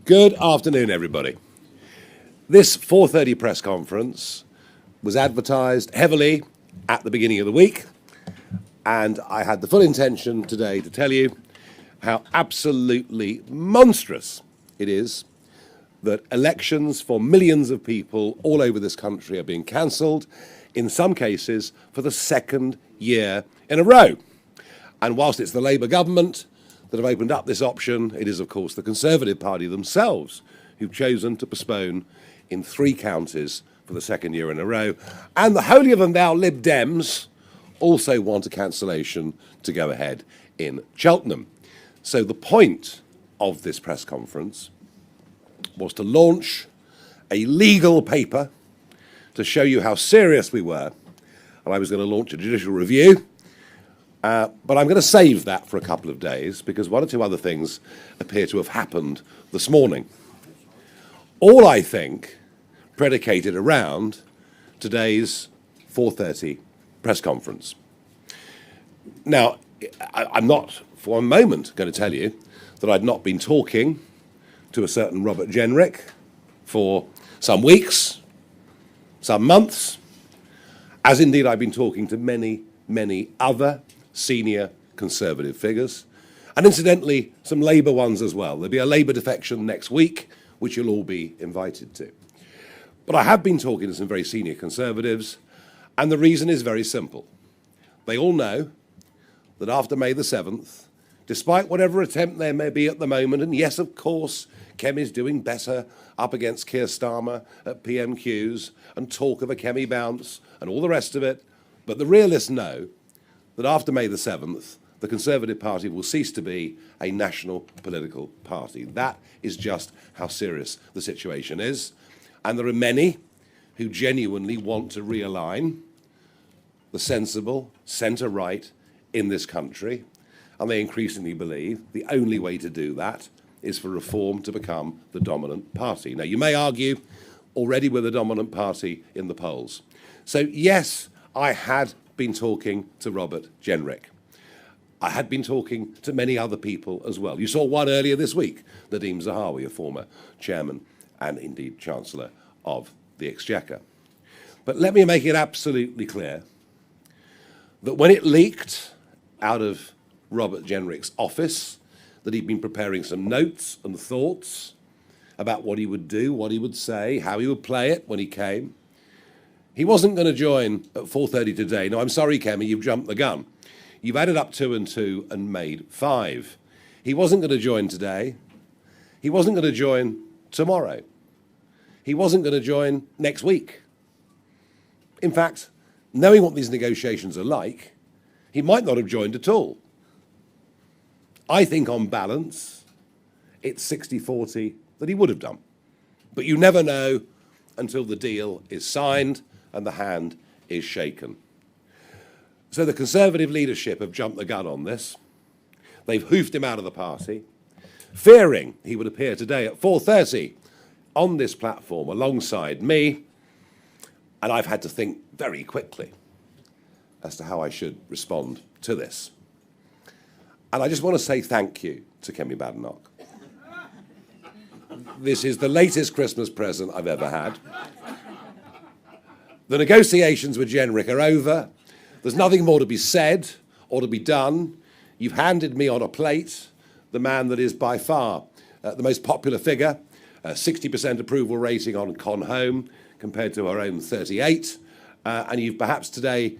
Good afternoon, everybody. This 4:30 press conference was advertised heavily at the beginning of the week, and I had the full intention today to tell you how absolutely monstrous it is that elections for millions of people all over this country are being cancelled, in some cases for the second year in a row. And whilst it's the Labour government that have opened up this option, it is, of course, the Conservative Party themselves who've chosen to postpone in 3 counties for the second year in a row. And the holier-than-thou Lib Dems also want a cancellation to go ahead in Cheltenham. So the point of this press conference was to launch a legal paper to show you how serious we were. And I was going to launch a judicial review. But I'm going to save that for a couple of days because one or two other things appear to have happened this morning. All, I think, predicated around today's 4:30 press conference. Now, I'm not for a moment going to tell you that I'd not been talking to a certain Robert Jenrick for some weeks, some months, as indeed I've been talking to many, many other senior Conservative figures, and incidentally, some Labour ones as well. There'll be a Labour defection next week, which you'll all be invited to. But I have been talking to some very senior Conservatives, and the reason is very simple. They all know that after May the 7th, despite whatever attempt there may be at the moment, and yes, of course, Kemi's doing better up against Keir Starmer at PMQs, and talk of a Kemi bounce, and all the rest of it, but the realists know that after May the 7th, the Conservative Party will cease to be a national political party. That is just how serious the situation is. And there are many who genuinely want to realign the sensible centre-right in this country. And they increasingly believe the only way to do that is for Reform to become the dominant party. Now, you may argue already we're the dominant party in the polls. So, yes, I had been talking to Robert Jenrick. I had been talking to many other people as well. You saw one earlier this week, Nadhim Zahawi, a former chairman and indeed Chancellor of the Exchequer. But let me make it absolutely clear that when it leaked out of Robert Jenrick's office that he'd been preparing some notes and thoughts about what he would do, what he would say, how he would play it when he came, he wasn't going to join at 4:30 today. No, I'm sorry, Kemi, you've jumped the gun. You've added up 2 and 2 and made 5. He wasn't going to join today. He wasn't going to join tomorrow. He wasn't going to join next week. In fact, knowing what these negotiations are like, he might not have joined at all. I think on balance, it's 60-40 that he would have done. But you never know until the deal is signed and the hand is shaken. So the Conservative leadership have jumped the gun on this. They've hoofed him out of the party, fearing he would appear today at 4:30 on this platform alongside me, and I've had to think very quickly as to how I should respond to this. And I just want to say thank you to Kemi Badenoch. This is the latest Christmas present I've ever had. The negotiations with Jenrick are over. There's nothing more to be said or to be done. You've handed me on a plate the man that is by far the most popular figure, 60% approval rating on Con Home compared to our own 38. And you've perhaps today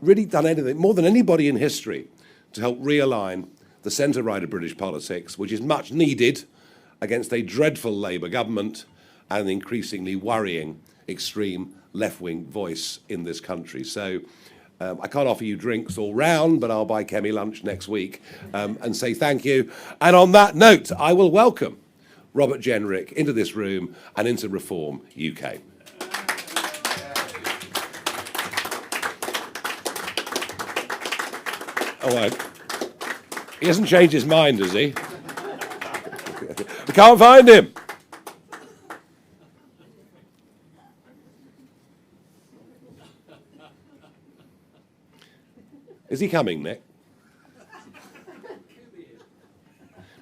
really done anything, more than anybody in history, to help realign the centre-right of British politics, which is much needed against a dreadful Labour government and an increasingly worrying extreme left-wing voice in this country. So I can't offer you drinks all round, but I'll buy Kemi lunch next week and say thank you. And on that note, I will welcome Robert Jenrick into this room and into Reform UK. All right. He hasn't changed his mind, has he? We can't find him. Is he coming, Nick?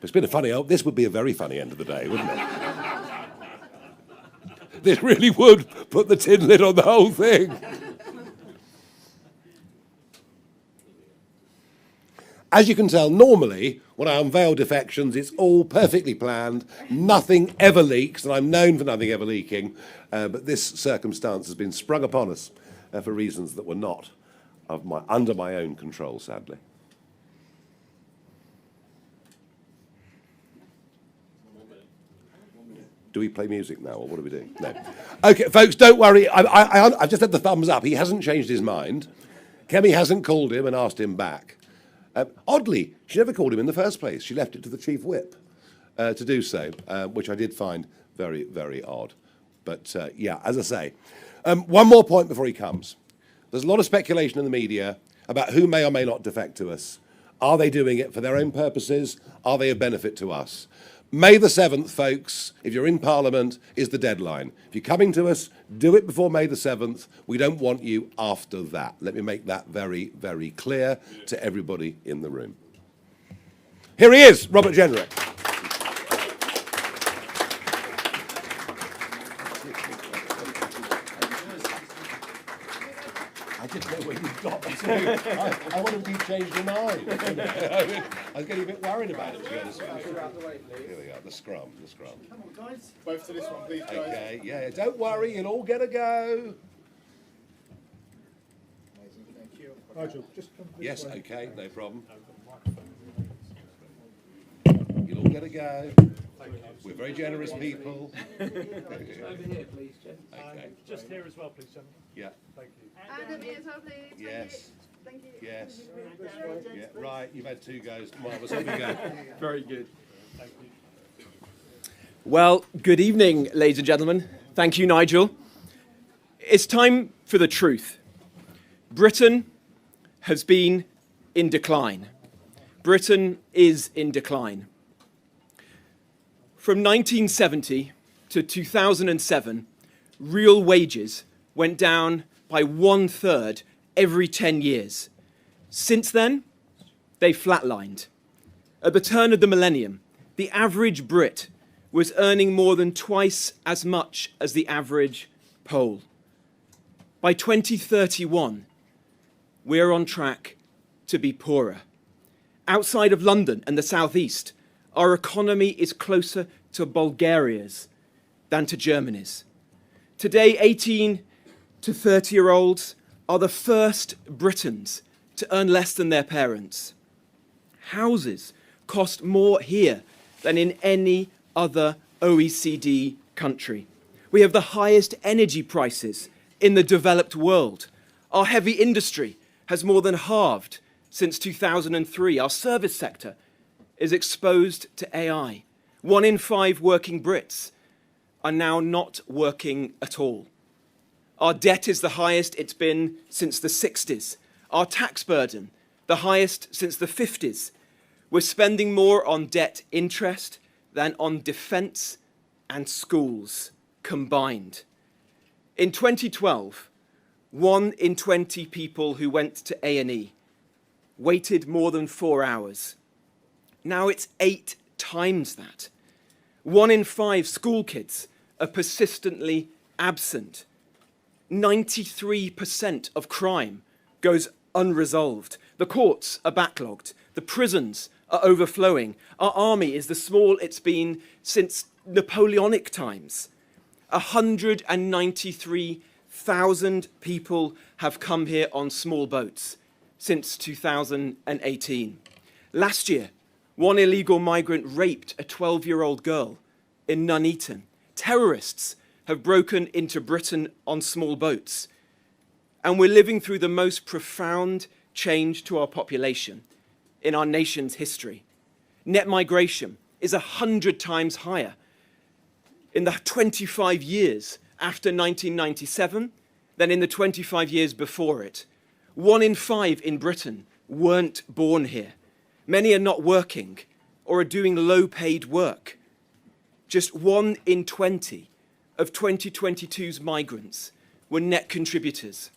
It's been a funny, this would be a very funny end of the day, wouldn't it? This really would put the tin lid on the whole thing. As you can tell, normally, when I unveil Defections, it's all perfectly planned, nothing ever leaks, and I'm known for nothing ever leaking, but this circumstance has been sprung upon us for reasons that were not under my own control, sadly. Do we play music now, or what do we do? No. OK, folks, don't worry. I've just had the thumbs up. He hasn't changed his mind. Kemi hasn't called him and asked him back. Oddly, she never called him in the first place. She left it to the Chief Whip to do so, which I did find very, very odd. But yeah, as I say, one more point before he comes. There's a lot of speculation in the media about who may or may not defect to us. Are they doing it for their own purposes? Are they of benefit to us? May the 7th, folks, if you're in Parliament, is the deadline. If you're coming to us, do it before May the 7th. We don't want you after that. Let me make that very, very clear to everybody in the room. Here he is, Robert Jenrick. I didn't know where you got to. I wanted to change your mind. I was getting a bit worried about it, to be honest with you. Here we are, the scrum. Come on, guys. Both to this one, please, guys. Okay, yeah, don't worry, you'll all get a go. Amazing, thank you. Nigel, just come this Yes, way. okay, no problem. You'll all get a go. We're very generous people. Over here, please, Jen. Okay. Just here as well, please, gentlemen. Yeah, Thank you. And me as well, please. yes, Thank you. yes. Yeah, right, you've had 2 goes. Marvellous, here we go. Very good. Thank you. Well, good evening, ladies and gentlemen. Thank you, Nigel. It's time for the truth. Britain has been in decline. Britain is in decline. From 1970 to 2007, real wages went down by 1/3 every 10 years. Since then, they flatlined. At the turn of the millennium, the average Brit was earning more than twice as much as the average Pole. By 2031, we're on track to be poorer. Outside of London and the southeast, our economy is closer to Bulgaria's than to Germany's. Today, 18 to 30-year-olds are the first Britons to earn less than their parents. Houses cost more here than in any other OECD country. We have the highest energy prices in the developed world. Our heavy industry has more than halved since 2003. Our service sector is exposed to AI. 1 in 5 working Brits are now not working at all. Our debt is the highest it's been since the 60s. Our tax burden, the highest since the 50s. We're spending more on debt interest than on defence and schools combined. In 2012, 1 in 20 people who went to A&E waited more than 4 hours. Now it's 8 times that. 1 in 5 school kids are persistently absent. 93% of crime goes unresolved. The courts are backlogged. The prisons are overflowing. Our army is the smallest it's been since Napoleonic times. 193,000 people have come here on small boats since 2018. Last year, 1 illegal migrant raped a 12-year-old girl in Nuneaton. Terrorists have broken into Britain on small boats. And we're living through the most profound change to our population in our nation's history. Net migration is 100 times higher in the 25 years after 1997 than in the 25 years before it. 1 in 5 in Britain weren't born here. Many are not working or are doing low-paid work. Just 1 in 20 of 2022's migrants were net contributors.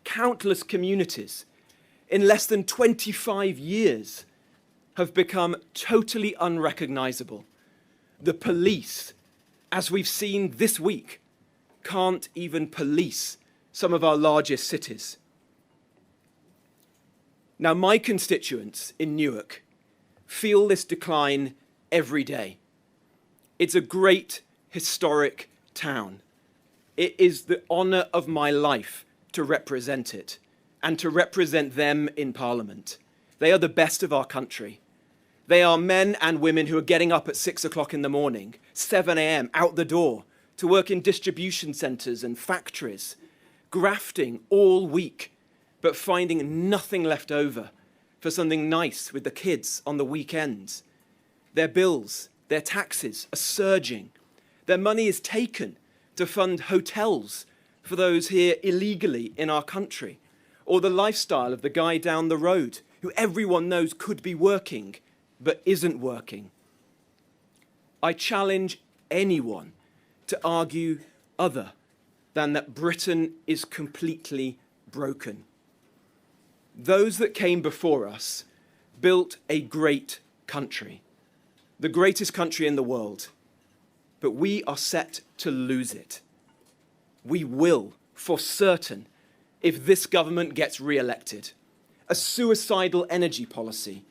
Countless communities in less than 25 years have become totally unrecognisable. The police, as we've seen this week, can't even police some of our largest cities. Now, my constituents in Newark feel this decline every day. It's a great historic town. It is the honour of my life to represent it and to represent them in Parliament. They are the best of our country. They are men and women who are getting up at 6 o'clock in the morning, 7 a.m., out the door, to work in distribution centres and factories, grafting all week, but finding nothing left over for something nice with the kids on the weekends. Their bills, their taxes are surging. Their money is taken to fund hotels for those here illegally in our country, or the lifestyle of the guy down the road who everyone knows could be working but isn't working. I challenge anyone to argue other than that Britain is completely broken. Those that came before us built a great country, the greatest country in the world, but we are set to lose it. We will, for certain, if this government gets re-elected. A suicidal energy policy,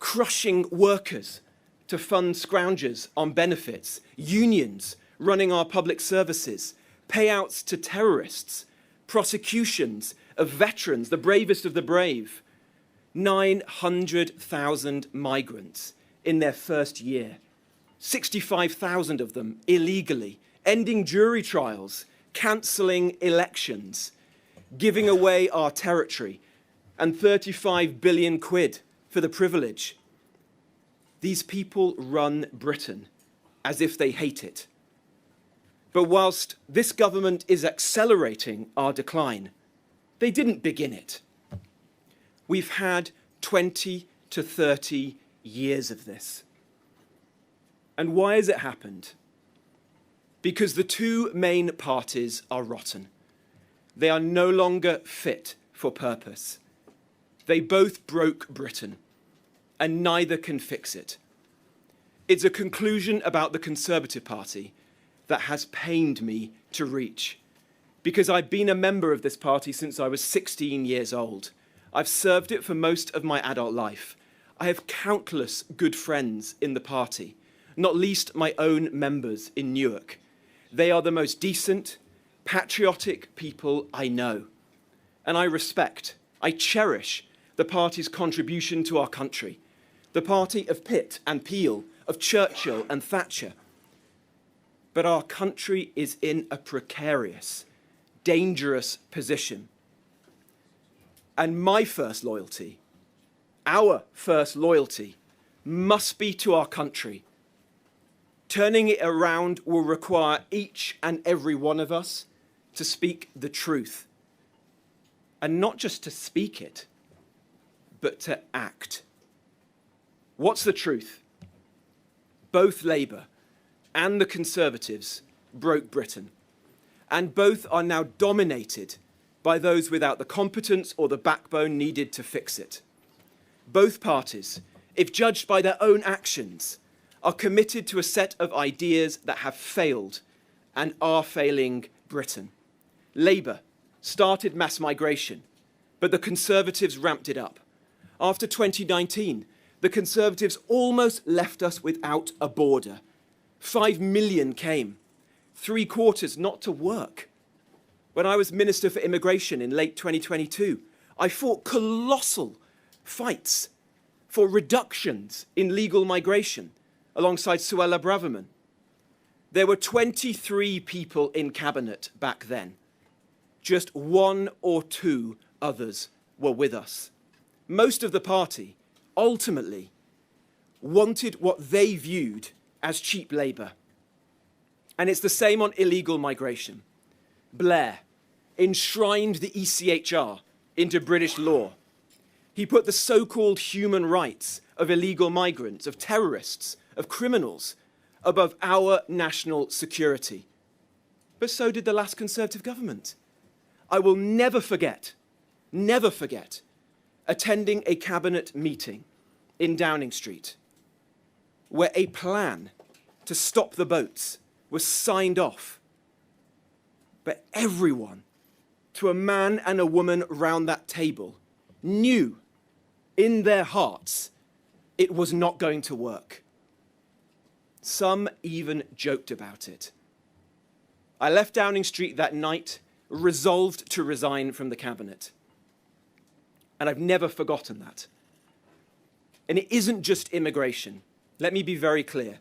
crushing workers to fund scroungers on benefits, unions running our public services, payouts to terrorists, prosecutions of veterans, the bravest of the brave, 900,000 migrants in their first year, 65,000 of them illegally, ending jury trials, cancelling elections, giving away our territory, and 35 billion quid for the privilege. These people run Britain as if they hate it. But whilst this government is accelerating our decline, they didn't begin it. We've had 20 to 30 years of this. And why has it happened? Because the two main parties are rotten. They are no longer fit for purpose. They both broke Britain, and neither can fix it. It's a conclusion about the Conservative Party that has pained me to reach, because I've been a member of this party since I was 16 years old. I've served it for most of my adult life. I have countless good friends in the party, not least my own members in Newark. They are the most decent, patriotic people I know. And I respect, I cherish the party's contribution to our country, the party of Pitt and Peel, of Churchill and Thatcher. But our country is in a precarious, dangerous position. And my first loyalty, our first loyalty, must be to our country. Turning it around will require each and every one of us to speak the truth. And not just to speak it, but to act. What's the truth? Both Labour and the Conservatives broke Britain, and both are now dominated by those without the competence or the backbone needed to fix it. Both parties, if judged by their own actions, are committed to a set of ideas that have failed and are failing Britain. Labour started mass migration, but the Conservatives ramped it up. After 2019, the Conservatives almost left us without a border. 5 million came, 3/4 not to work. When I was Minister for Immigration in late 2022, I fought colossal fights for reductions in legal migration alongside Suella Braverman. There were 23 people in cabinet back then. Just 1 or 2 others were with us. Most of the party ultimately wanted what they viewed as cheap labour. And it's the same on illegal migration. Blair enshrined the ECHR into British law. He put the so-called human rights of illegal migrants, of terrorists, of criminals, above our national security. But so did the last Conservative government. I will never forget, attending a cabinet meeting in Downing Street, where a plan to stop the boats was signed off. But everyone, to a man and a woman round that table, knew in their hearts it was not going to work. Some even joked about it. I left Downing Street that night, resolved to resign from the cabinet. And I've never forgotten that. And it isn't just immigration. Let me be very clear.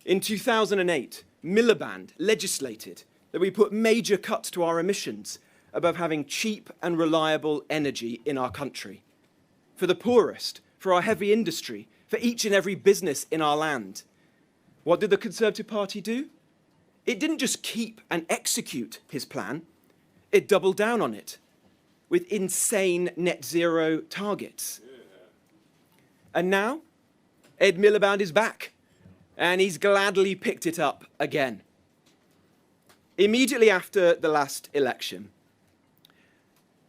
In 2008, Miliband legislated that we put major cuts to our emissions above having cheap and reliable energy in our country. For the poorest, for our heavy industry, for each and every business in our land. What did the Conservative Party do? It didn't just keep and execute his plan, it doubled down on it with insane net zero targets. And now, Ed Miliband is back, and he's gladly picked it up again. Immediately after the last election,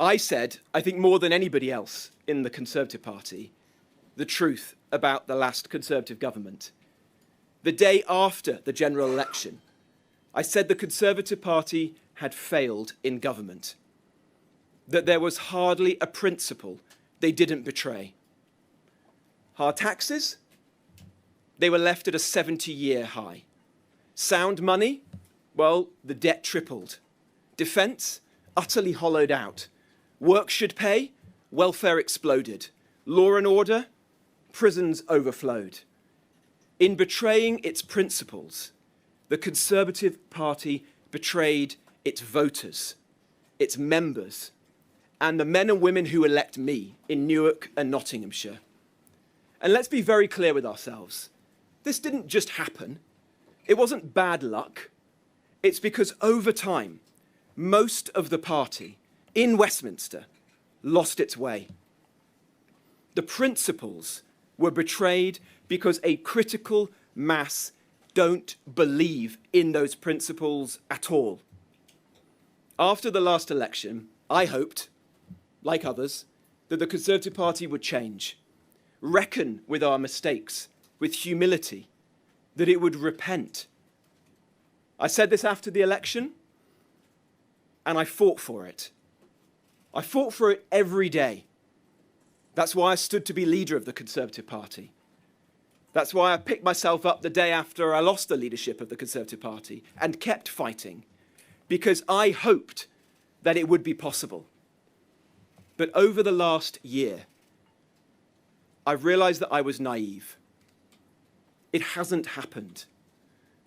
I said, I think more than anybody else in the Conservative Party, the truth about the last Conservative government. The day after the general election, I said the Conservative Party had failed in government, that there was hardly a principle they didn't betray. Hard taxes? They were left at a 70-year high. Sound money? Well, the debt tripled. Defence? Utterly hollowed out. Work should pay? Welfare exploded. Law and order? Prisons overflowed. In betraying its principles, the Conservative Party betrayed its voters, its members, and the men and women who elect me in Newark and Nottinghamshire. And let's be very clear with ourselves. This didn't just happen. It wasn't bad luck. It's because over time, most of the party in Westminster lost its way. The principles were betrayed because a critical mass don't believe in those principles at all. After the last election, I hoped, like others, that the Conservative Party would change, reckon with our mistakes, with humility, that it would repent. I said this after the election, and I fought for it. I fought for it every day. That's why I stood to be leader of the Conservative Party. That's why I picked myself up the day after I lost the leadership of the Conservative Party and kept fighting, because I hoped that it would be possible. But over the last year, I've realized that I was naive. It hasn't happened.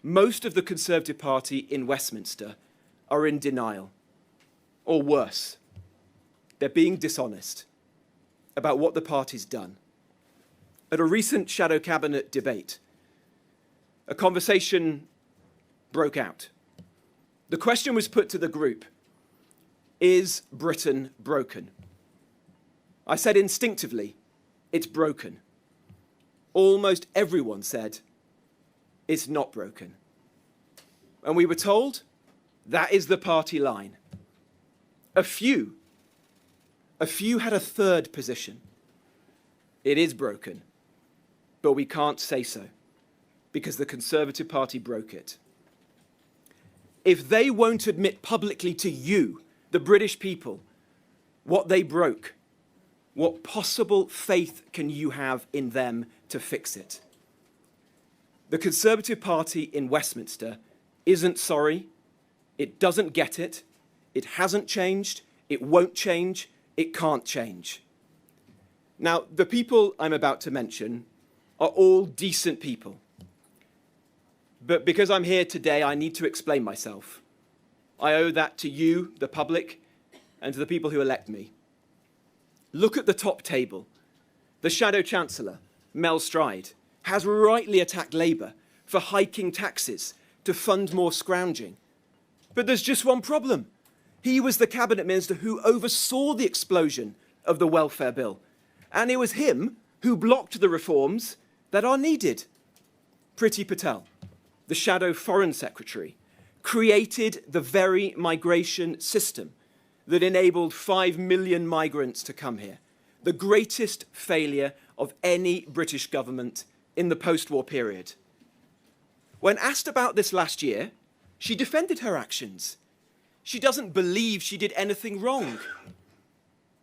Most of the Conservative Party in Westminster are in denial, or worse, they're being dishonest about what the party's done. At a recent shadow cabinet debate, a conversation broke out. The question was put to the group, is Britain broken? I said instinctively, it's broken. Almost everyone said, it's not broken. And we were told, that is the party line. A few had a third position. It is broken, but we can't say so because the Conservative Party broke it. If they won't admit publicly to you, the British people, what they broke, what possible faith can you have in them to fix it? The Conservative Party in Westminster isn't sorry, it doesn't get it, it hasn't changed, it won't change, it can't change. Now, the people I'm about to mention are all decent people. But because I'm here today, I need to explain myself. I owe that to you, the public, and to the people who elect me. Look at the top table. The Shadow Chancellor, Mel Stride, has rightly attacked Labour for hiking taxes to fund more scrounging. But there's just one problem. He was the cabinet minister who oversaw the explosion of the welfare bill. And it was him who blocked the reforms that are needed. Priti Patel, the shadow foreign secretary, created the very migration system that enabled 5 million migrants to come here, the greatest failure of any British government in the post-war period. When asked about this last year, she defended her actions. She doesn't believe she did anything wrong.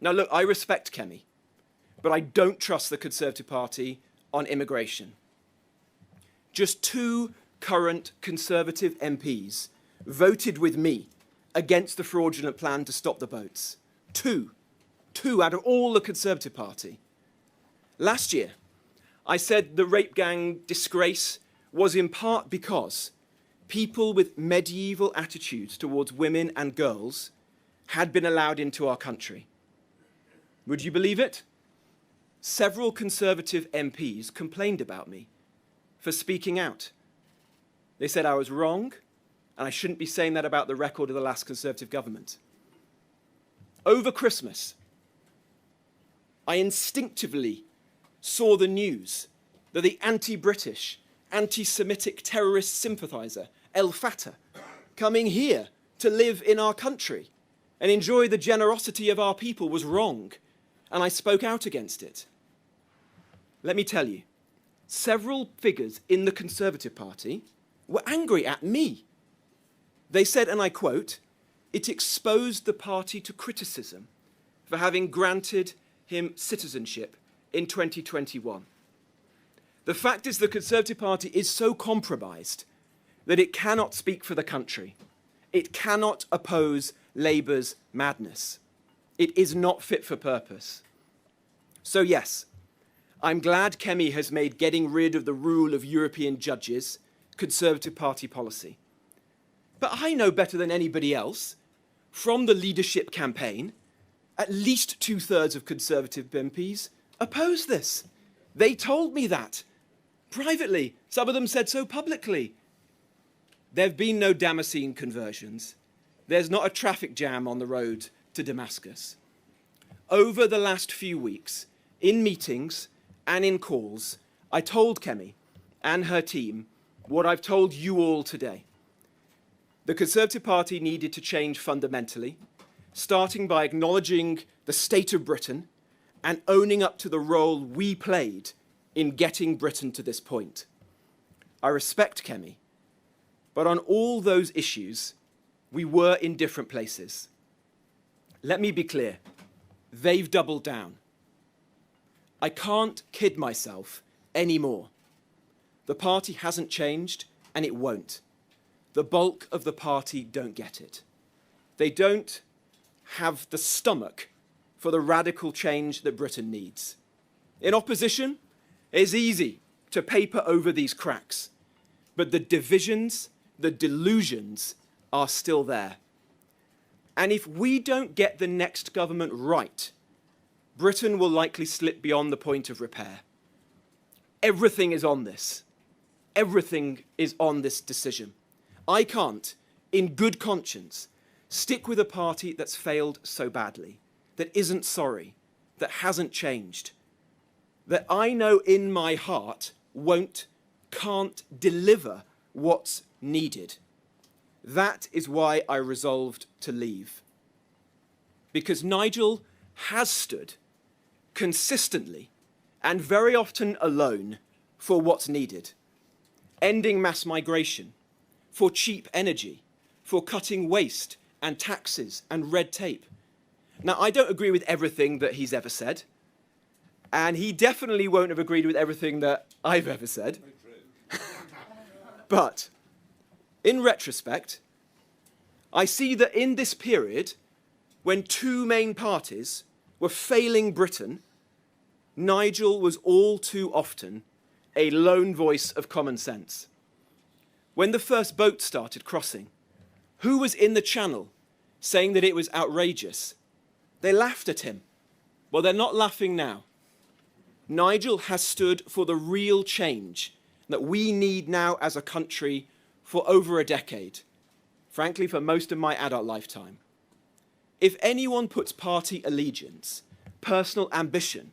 Now look, I respect Kemi, but I don't trust the Conservative Party on immigration. Just 2 current Conservative MPs voted with me against the fraudulent plan to stop the boats. 2 out of all the Conservative Party. Last year, I said the rape gang disgrace was in part because people with medieval attitudes towards women and girls had been allowed into our country. Would you believe it? Several Conservative MPs complained about me for speaking out. They said I was wrong, and I shouldn't be saying that about the record of the last Conservative government. Over Christmas, I instinctively saw the news that the anti-British, anti-Semitic terrorist sympathiser, El Fatah, coming here to live in our country and enjoy the generosity of our people was wrong, and I spoke out against it. Let me tell you, several figures in the Conservative Party were angry at me. They said, and I quote, "It exposed the party to criticism for having granted him citizenship in 2021. The fact is the Conservative Party is so compromised that it cannot speak for the country. It cannot oppose Labour's madness. It is not fit for purpose. So yes, I'm glad Kemi has made getting rid of the rule of European judges Conservative Party policy. But I know better than anybody else, from the leadership campaign, at least 2/3 of Conservative MPs oppose this. They told me that privately. Some of them said so publicly. There have been no Damascene conversions. There's not a traffic jam on the road to Damascus. Over the last few weeks, in meetings and in calls, I told Kemi and her team what I've told you all today. The Conservative Party needed to change fundamentally, starting by acknowledging the state of Britain and owning up to the role we played in getting Britain to this point. I respect Kemi, but on all those issues, we were in different places. Let me be clear, they've doubled down. I can't kid myself anymore. The party hasn't changed, and it won't. The bulk of the party don't get it. They don't have the stomach for the radical change that Britain needs. In opposition, it's easy to paper over these cracks, but the divisions, the delusions are still there. And if we don't get the next government right, Britain will likely slip beyond the point of repair. Everything is on this. Everything is on this decision. I can't, in good conscience, stick with a party that's failed so badly, that isn't sorry, that hasn't changed, that I know in my heart can't deliver what's needed. That is why I resolved to leave. Because Nigel has stood consistently and very often alone for what's needed. Ending mass migration, for cheap energy, for cutting waste and taxes and red tape. Now, I don't agree with everything that he's ever said, and he definitely won't have agreed with everything that I've ever said. But in retrospect, I see that in this period, when 2 main parties were failing Britain, Nigel was all too often a lone voice of common sense. When the first boat started crossing, who was in the channel saying that it was outrageous? They laughed at him. Well, they're not laughing now. Nigel has stood for the real change that we need now as a country for over a decade, frankly, for most of my adult lifetime. If anyone puts party allegiance, personal ambition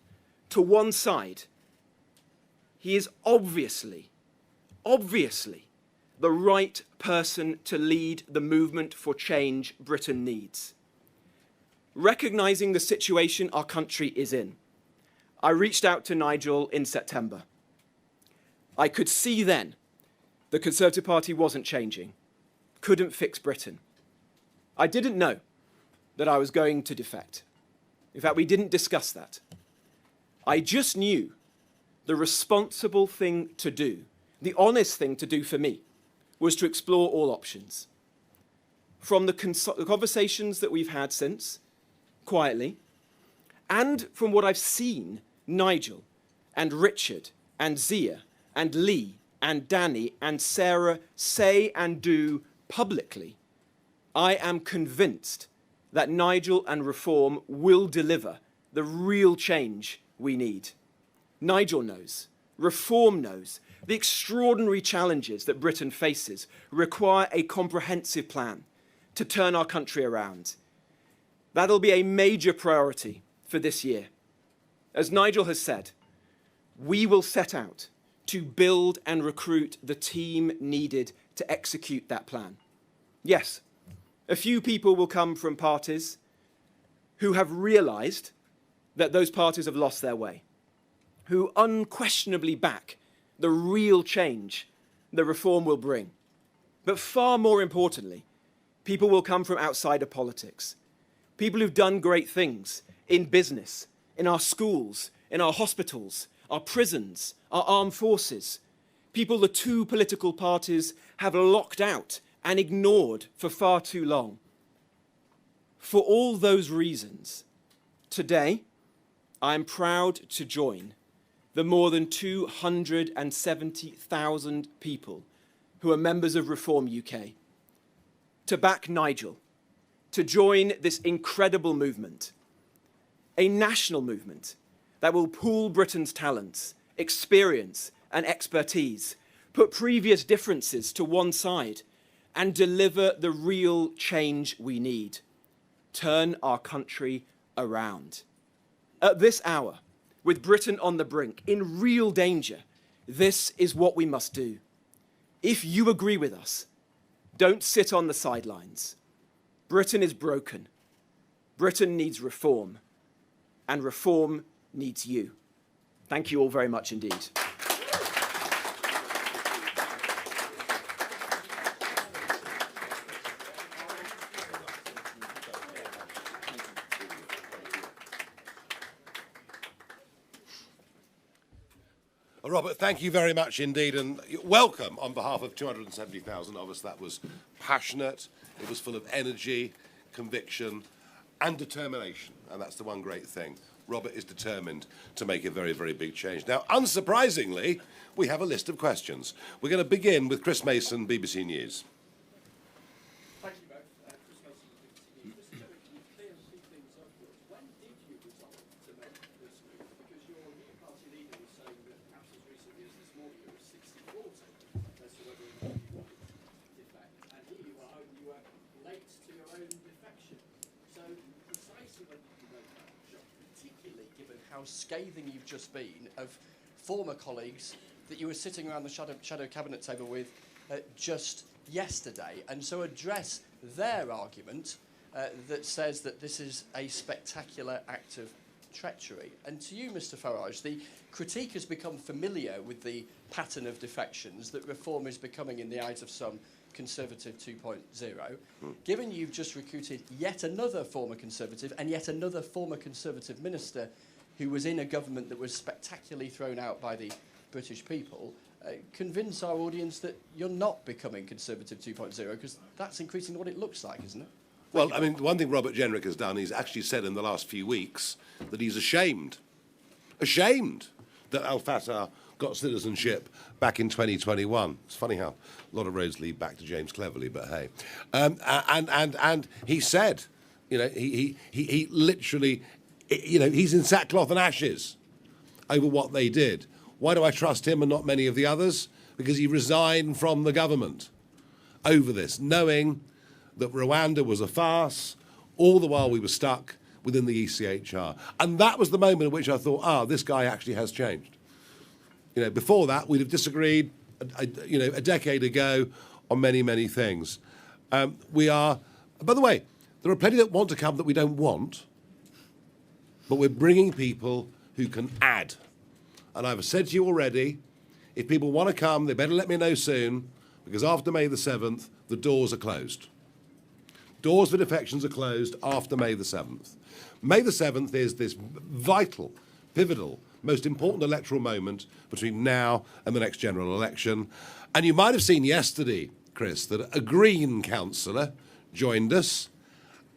to one side, he is obviously the right person to lead the movement for change Britain needs. Recognizing the situation our country is in, I reached out to Nigel in September. I could see then the Conservative Party wasn't changing, couldn't fix Britain. I didn't know that I was going to defect. In fact, we didn't discuss that. I just knew the responsible thing to do, the honest thing to do for me, was to explore all options. From the conversations that we've had since, quietly, and from what I've seen Nigel and Richard and Zia and Lee and Danny and Sarah say and do publicly, I am convinced that Nigel and Reform will deliver the real change we need. Nigel knows, Reform knows, the extraordinary challenges that Britain faces require a comprehensive plan to turn our country around. That'll be a major priority for this year. As Nigel has said, we will set out to build and recruit the team needed to execute that plan. Yes, a few people will come from parties who have realised that those parties have lost their way, who unquestionably back the real change the Reform will bring. But far more importantly, people will come from outside of politics, people who've done great things in business, in our schools, in our hospitals, our prisons, our armed forces, people the two political parties have locked out and ignored for far too long. For all those reasons, today, I am proud to join the more than 270,000 people who are members of Reform UK, to back Nigel, to join this incredible movement, a national movement that will pool Britain's talents, experience and expertise, put previous differences to one side and deliver the real change we need. Turn our country around. At this hour, with Britain on the brink, in real danger, this is what we must do. If you agree with us, don't sit on the sidelines. Britain is broken. Britain needs reform, and reform needs you. Thank you all very much indeed. Robert, thank you very much indeed, and welcome on behalf of 270,000 of us. That was passionate, it was full of energy, conviction and determination, and that's the one great thing. Robert is determined to make a very, very big change. Now, unsurprisingly, we have a list of questions. We're going to begin with Chris Mason, BBC News. Thank you both. Chris Mason, BBC News. Just to clear a few things up for us, when did you resolve to make this move? Because your new party leader was saying that perhaps as recently as this morning it was 60-40 as to whether or not you wanted to defect. And here you are, you were late to your own defection. So precisely when did you make that jump, particularly given how scathing you've just been of former colleagues that you were sitting around the shadow cabinet table with just yesterday, and so address their argument that says that this is a spectacular act of treachery. And to you, Mr Farage, the critique has become familiar with the pattern of defections that Reform is becoming in the eyes of some Conservative 2.0. Given you've just recruited yet another former Conservative and yet another former Conservative minister who was in a government that was spectacularly thrown out by the British people, convince our audience that you're not becoming Conservative 2.0, because that's increasingly what it looks like, isn't it? Well, I mean, one thing Robert Jenrick has done, he's actually said in the last few weeks that he's ashamed that Al-Fatah got citizenship back in 2021. It's funny how a lot of roads lead back to James Cleverly, but hey. And he said, you know, he literally, you know, he's in sackcloth and ashes over what they did. Why do I trust him and not many of the others? Because he resigned from the government over this, knowing that Rwanda was a farce, all the while we were stuck within the ECHR. And that was the moment at which I thought, this guy actually has changed. You know, before that, we'd have disagreed, you know, a decade ago on many, many things. We are, by the way, there are plenty that want to come that we don't want, but we're bringing people who can add. And I've said to you already, if people want to come, they better let me know soon, because after May the 7th, the doors are closed. Doors for defections are closed after May the 7th. May the 7th is this vital, pivotal, most important electoral moment between now and the next general election. And you might have seen yesterday, Chris, that a Green councillor joined us,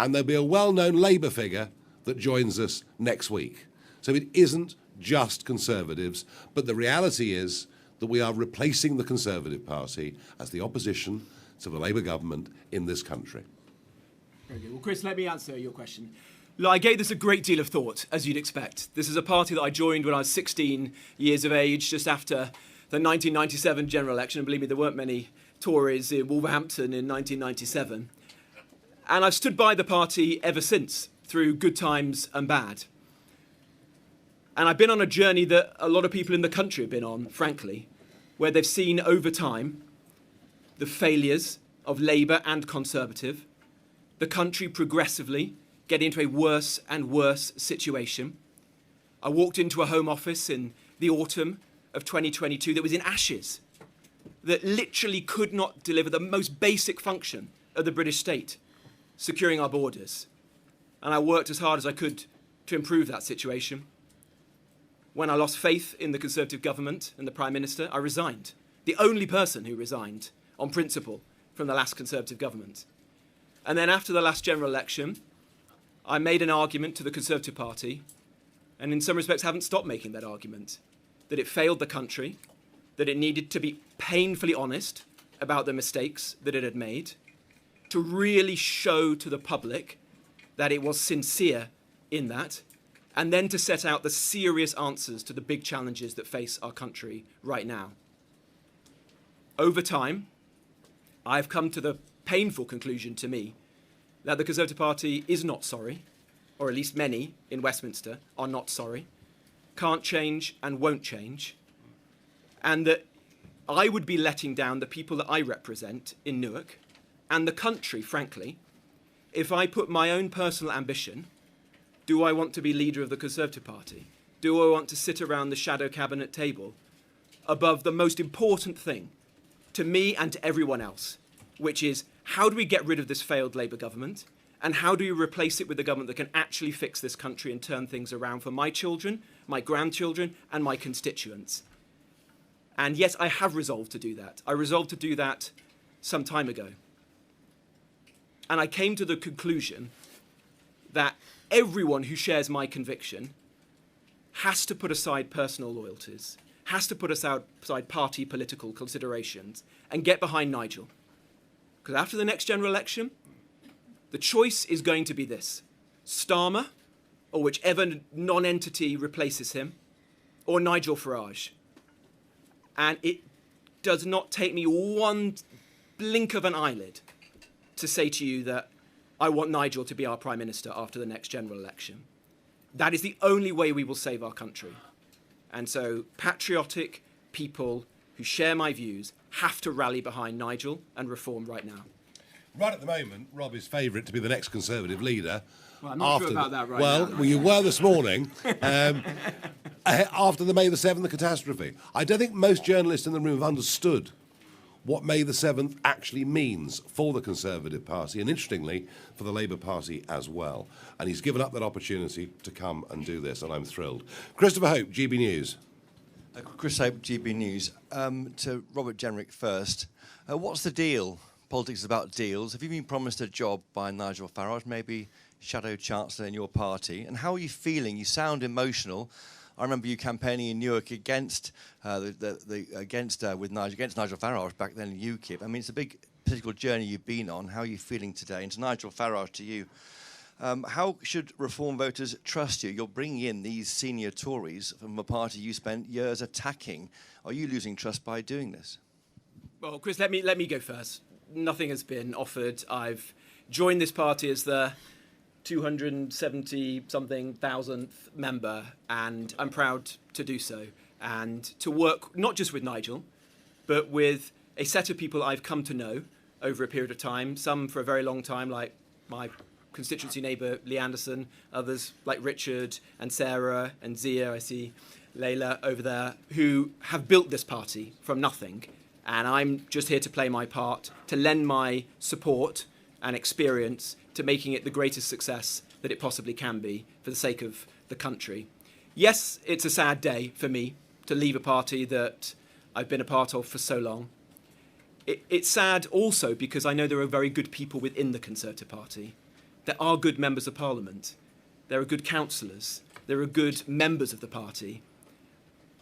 and there'll be a well-known Labour figure that joins us next week. So it isn't just Conservatives, but the reality is that we are replacing the Conservative Party as the opposition to the Labour government in this country. Very good. Well, Chris, let me answer your question. Look, I gave this a great deal of thought, as you'd expect. This is a party that I joined when I was 16 years of age, just after the 1997 general election. And believe me, there weren't many Tories in Wolverhampton in 1997. And I've stood by the party ever since, through good times and bad. And I've been on a journey that a lot of people in the country have been on, frankly, where they've seen over time the failures of Labour and Conservative, the country progressively getting into a worse and worse situation. I walked into a Home Office in the autumn of 2022 that was in ashes, that literally could not deliver the most basic function of the British state, securing our borders. And I worked as hard as I could to improve that situation. When I lost faith in the Conservative government and the Prime Minister, I resigned. The only person who resigned on principle from the last Conservative government. And then after the last general election, I made an argument to the Conservative Party, and in some respects haven't stopped making that argument, that it failed the country, that it needed to be painfully honest about the mistakes that it had made, to really show to the public that it was sincere in that, and then to set out the serious answers to the big challenges that face our country right now. Over time, I've come to the painful conclusion to me that the Conservative Party is not sorry, or at least many in Westminster are not sorry, can't change and won't change, and that I would be letting down the people that I represent in Newark and the country, frankly, if I put my own personal ambition. Do I want to be leader of the Conservative Party? Do I want to sit around the shadow cabinet table above the most important thing to me and to everyone else, which is how do we get rid of this failed Labour government, and how do we replace it with a government that can actually fix this country and turn things around for my children, my grandchildren, and my constituents? And yes, I have resolved to do that. I resolved to do that some time ago. And I came to the conclusion that everyone who shares my conviction has to put aside personal loyalties, has to put aside party political considerations, and get behind Nigel. Because after the next general election, the choice is going to be this: Starmer, or whichever non-entity replaces him, or Nigel Farage. And it does not take me one blink of an eyelid to say to you that I want Nigel to be our Prime Minister after the next general election. That is the only way we will save our country. And so patriotic people who share my views have to rally behind Nigel and reform right now. Right at the moment, Rob is favourite to be the next Conservative leader. Well, I'm not sure about that right now. Well, you were this morning, after the May the 7th catastrophe. I don't think most journalists in the room have understood what May the 7th actually means for the Conservative Party, and interestingly, for the Labour Party as well. And he's given up that opportunity to come and do this, and I'm thrilled. Christopher Hope, GB News. Chris Hope, GB News. To Robert Jenrick first. What's the deal? Politics is about deals. Have you been promised a job by Nigel Farage, maybe shadow chancellor in your party? And how are you feeling? You sound emotional. I remember you campaigning in Newark against against Nigel Farage back then in UKIP. I mean, it's a big political journey you've been on. How are you feeling today? And to Nigel Farage, to you, how should Reform voters trust you? You're bringing in these senior Tories from a party you spent years attacking. Are you losing trust by doing this? Well, Chris, let me go first. Nothing has been offered. I've joined this party as the 270-something thousandth member, and I'm proud to do so. And to work not just with Nigel, but with a set of people I've come to know over a period of time, some for a very long time, like my constituency neighbour Lee Anderson, others like Richard and Sarah and Zia, I see Layla over there, who have built this party from nothing. And I'm just here to play my part, to lend my support and experience to making it the greatest success that it possibly can be for the sake of the country. Yes, it's a sad day for me to leave a party that I've been a part of for so long. It's sad also because I know there are very good people within the Conservative Party. There are good members of Parliament. There are good councillors. There are good members of the party.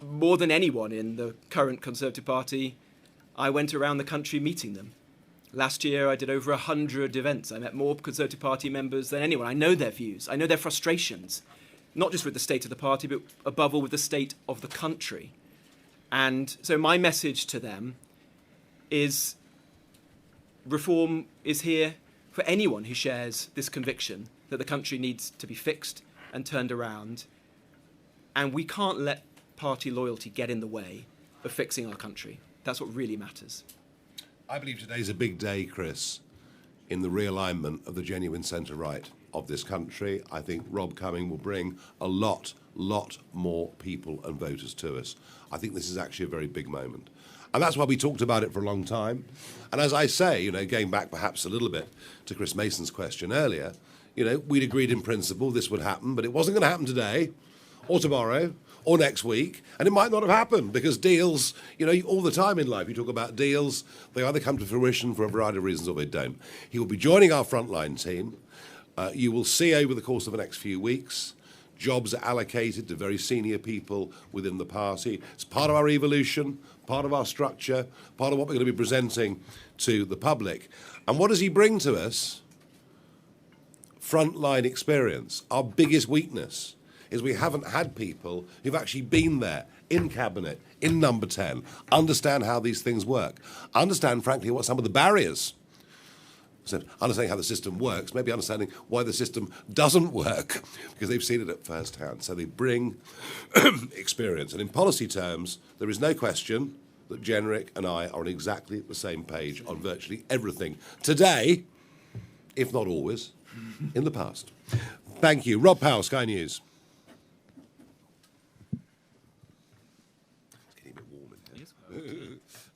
More than anyone in the current Conservative Party, I went around the country meeting them. Last year, I did over 100 events. I met more Conservative Party members than anyone. I know their views. I know their frustrations, not just with the state of the party, but above all with the state of the country. And so my message to them is reform is here for anyone who shares this conviction that the country needs to be fixed and turned around. And we can't let party loyalty get in the way of fixing our country. That's what really matters. I believe today's a big day, Chris, in the realignment of the genuine centre-right of this country. I think Rob Cumming will bring a lot more people and voters to us. I think this is actually a very big moment. And that's why we talked about it for a long time. And as I say, going back perhaps a little bit to Chris Mason's question earlier, we'd agreed in principle this would happen, but it wasn't going to happen today or tomorrow or next week, and it might not have happened because deals, all the time in life you talk about deals, they either come to fruition for a variety of reasons or they don't. He will be joining our frontline team. You will see over the course of the next few weeks, jobs are allocated to very senior people within the party. It's part of our evolution, part of our structure, part of what we're going to be presenting to the public. And what does he bring to us? Frontline experience. Our biggest weakness is we haven't had people who've actually been there, in Cabinet, in Number 10, understand how these things work, understand, frankly, what some of the barriers. So understanding how the system works, maybe understanding why the system doesn't work, because they've seen it at first hand. So they bring experience. And in policy terms, there is no question that Jenrick and I are on exactly the same page on virtually everything today, if not always, in the past. Thank you. Rob Powell, Sky News.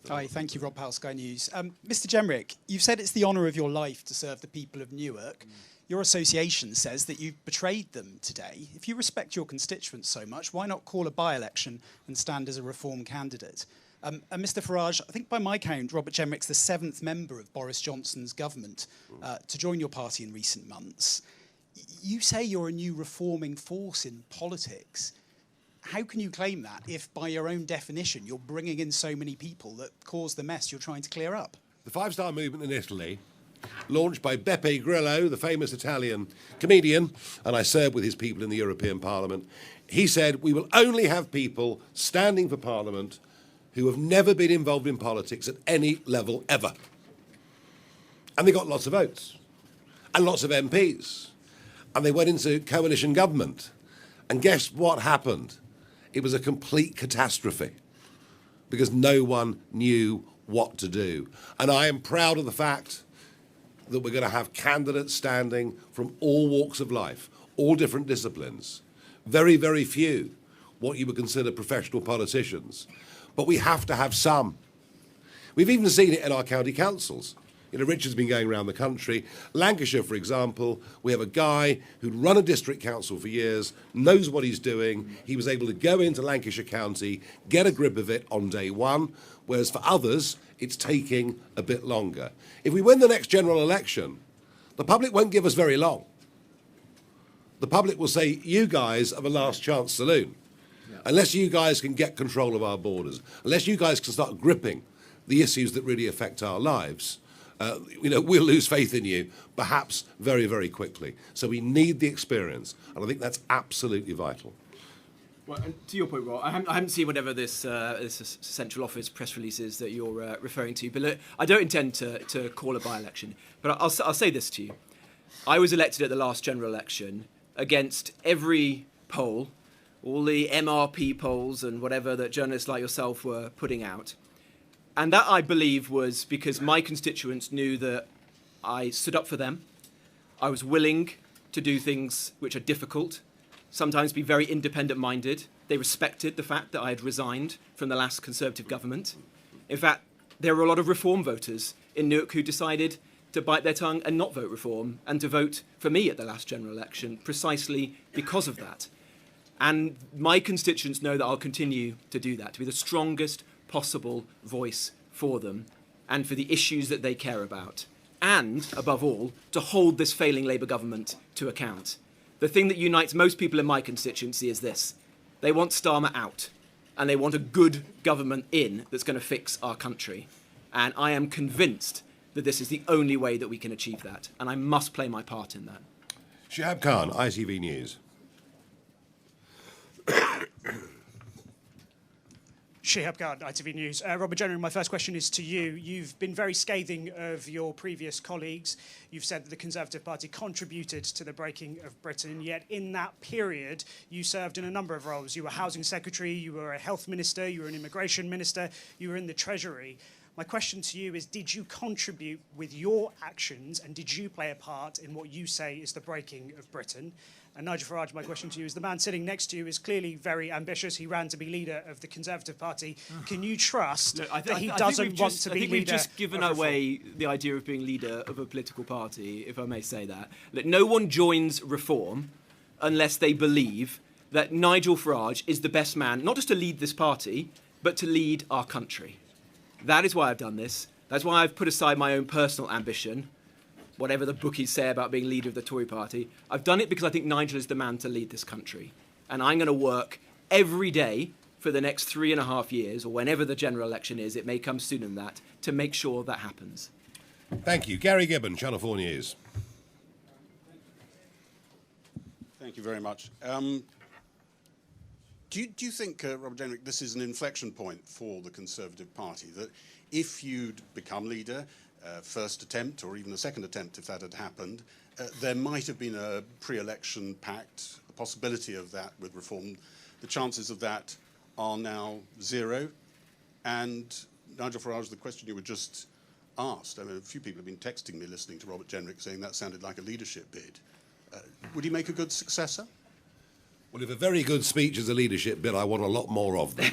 Hi, thank you, Rob Powell, Sky News. Mr. Jenrick, you've said it's the honour of your life to serve the people of Newark. Your association says that you've betrayed them today. If you respect your constituents so much, why not call a by-election and stand as a Reform candidate? And Mr. Farage, I think by my count, Robert Jenrick's the 7th member of Boris Johnson's government to join your party in recent months. You say you're a new reforming force in politics. How can you claim that if, by your own definition, you're bringing in so many people that cause the mess you're trying to clear up? The Five-Star Movement in Italy, launched by Beppe Grillo, the famous Italian comedian, and I served with his people in the European Parliament, he said, we will only have people standing for Parliament who have never been involved in politics at any level ever. And they got lots of votes, and lots of MPs, and they went into coalition government. And guess what happened? It was a complete catastrophe because no one knew what to do. And I am proud of the fact that we're going to have candidates standing from all walks of life, all different disciplines. Very, very few what you would consider professional politicians. But we have to have some. We've even seen it in our county councils. Richard's been going around the country. Lancashire, for example, we have a guy who'd run a district council for years, knows what he's doing. He was able to go into Lancashire County, get a grip of it on day one, whereas for others, it's taking a bit longer. If we win the next general election, the public won't give us very long. The public will say, you guys are the last chance saloon. Yeah. Unless you guys can get control of our borders, unless you guys can start gripping the issues that really affect our lives, we'll lose faith in you, perhaps very, very quickly. So we need the experience, and I think that's absolutely vital. Well, and to your point, Rob, I haven't seen whatever this central office press release is that you're referring to, but look, I don't intend to call a by-election. But I'll say this to you. I was elected at the last general election against every poll, all the MRP polls and whatever that journalists like yourself were putting out. And that, I believe, was because my constituents knew that I stood up for them, I was willing to do things which are difficult, sometimes be very independent-minded. They respected the fact that I had resigned from the last Conservative government. In fact, there were a lot of Reform voters in Newark who decided to bite their tongue and not vote Reform and to vote for me at the last general election precisely because of that. And my constituents know that I'll continue to do that, to be the strongest possible voice for them and for the issues that they care about. And, above all, to hold this failing Labour government to account. The thing that unites most people in my constituency is this. They want Starmer out, and they want a good government in that's going to fix our country. And I am convinced that this is the only way that we can achieve that, and I must play my part in that. Shihab Khan, ITV News. Shihab Khan, ITV News. Robert Jenrick, my first question is to you. You've been very scathing of your previous colleagues. You've said that the Conservative Party contributed to the breaking of Britain, yet in that period you served in a number of roles. You were Housing Secretary, you were a Health Minister, you were an Immigration Minister, you were in the Treasury. My question to you is, did you contribute with your actions and did you play a part in what you say is the breaking of Britain? And Nigel Farage, my question to you is, the man sitting next to you is clearly very ambitious. He ran to be leader of the Conservative Party. Can you trust that he doesn't want to be leader? I think we've just given away the idea of being leader of a political party, if I may say that. Look, no one joins Reform unless they believe that Nigel Farage is the best man, not just to lead this party, but to lead our country. That is why I've done this. That's why I've put aside my own personal ambition, whatever the bookies say about being leader of the Tory party. I've done it because I think Nigel is the man to lead this country. And I'm going to work every day for the next 3.5 years, or whenever the general election is, it may come sooner than that, to make sure that happens. Thank you. Gary Gibbon, Channel 4 News. Thank you very much. Do you think, Robert Jenrick, this is an inflection point for the Conservative Party, that if you'd become leader, first attempt or even a second attempt if that had happened, there might have been a pre-election pact, a possibility of that with Reform. The chances of that are now zero. And Nigel Farage, the question you were just asked, I mean, a few people have been texting me listening to Robert Jenrick saying that sounded like a leadership bid. Would he make a good successor? Well, if a very good speech is a leadership bid, I want a lot more of them.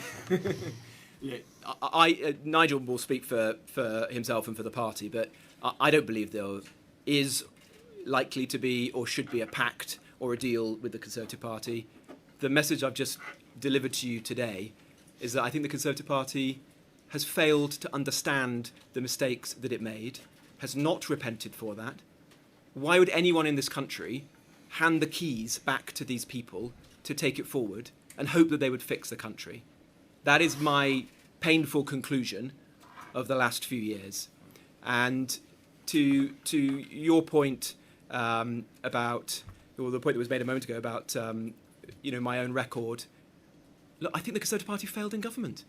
Yeah, Nigel will speak for himself and for the party, but I don't believe there is likely to be or should be a pact or a deal with the Conservative Party. The message I've just delivered to you today is that I think the Conservative Party has failed to understand the mistakes that it made, has not repented for that. Why would anyone in this country hand the keys back to these people to take it forward and hope that they would fix the country? That is my painful conclusion of the last few years. And to your point about, or the point that was made a moment ago about my own record, look, I think the Conservative Party failed in government.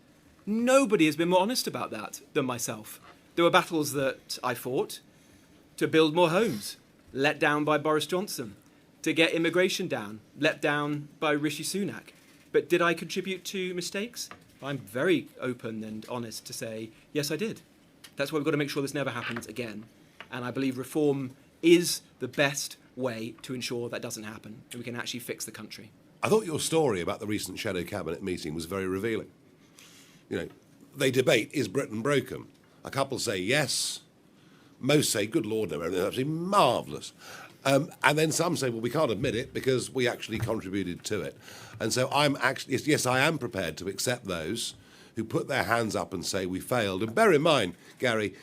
Nobody has been more honest about that than myself. There were battles that I fought to build more homes, let down by Boris Johnson, to get immigration down, let down by Rishi Sunak. But did I contribute to mistakes? I'm very open and honest to say, yes, I did. That's why we've got to make sure this never happens again. And I believe Reform is the best way to ensure that doesn't happen and we can actually fix the country. I thought your story about the recent Shadow Cabinet meeting was very revealing. You know, they debate, is Britain broken? A couple say yes. Most say, good Lord, no, everything's absolutely marvellous. And then some say, well, we can't admit it because we actually contributed to it. And so I'm actually, yes, I am prepared to accept those who put their hands up and say we failed. And bear in mind, Gary,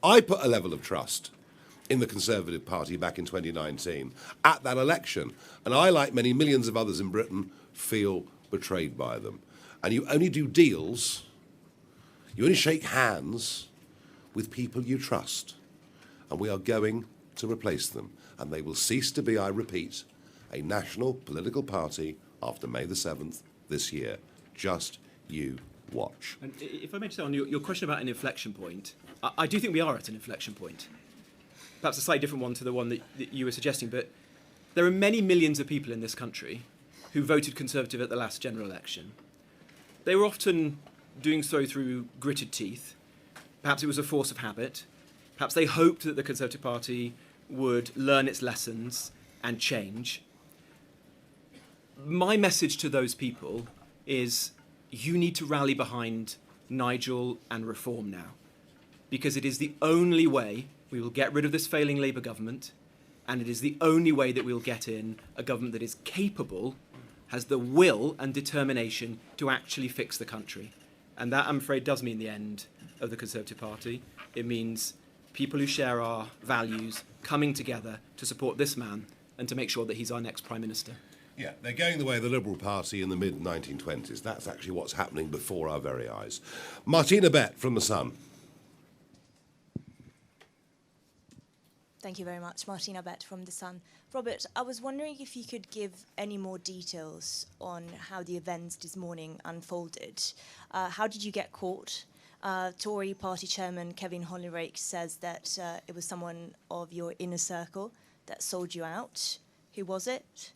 I put a level of trust in the Conservative Party back in 2019 at that election. And I, like many millions of others in Britain, feel betrayed by them. And you only do deals, you only shake hands with people you trust. And we are going to replace them. And they will cease to be, I repeat, a national political party after May the 7th this year. Just you watch. And if I may just say on your question about an inflection point, I do think we are at an inflection point. Perhaps a slightly different one to the one that you were suggesting, but there are many millions of people in this country who voted Conservative at the last general election. They were often doing so through gritted teeth. Perhaps it was a force of habit. Perhaps they hoped that the Conservative Party would learn its lessons and change. My message to those people is you need to rally behind Nigel and reform now, because it is the only way we will get rid of this failing Labour government, and it is the only way that we will get in a government that is capable, has the will and determination to actually fix the country. And that, I'm afraid, does mean the end of the Conservative Party. It means people who share our values coming together to support this man and to make sure that he's our next Prime Minister. Yeah, they're going the way of the Liberal Party in the mid-1920s. That's actually what's happening before our very eyes. Martina Bett from The Sun. Thank you very much. Martina Bett from The Sun. Robert, I was wondering if you could give any more details on how the events this morning unfolded. How did you get caught? Tory party chairman Kevin Badenoch says that it was someone of your inner circle that sold you out. Who was it?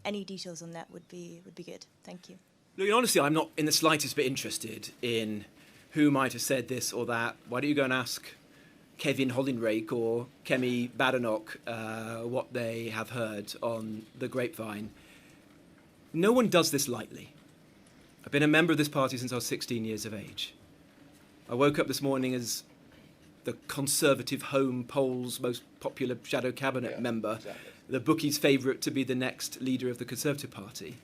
Any details on that would be good. Thank you. Look, honestly, I'm not in the slightest bit interested in who might have said this or that. Why don't you go and ask Kevin Badenoch or Kemi Badenoch what they have heard on the grapevine? No one does this lightly. I've been a member of this party since I was 16 years of age. I woke up this morning as the Conservative Home Poll's most popular shadow cabinet member, exactly. The bookie's favourite to be the next leader of the Conservative Party.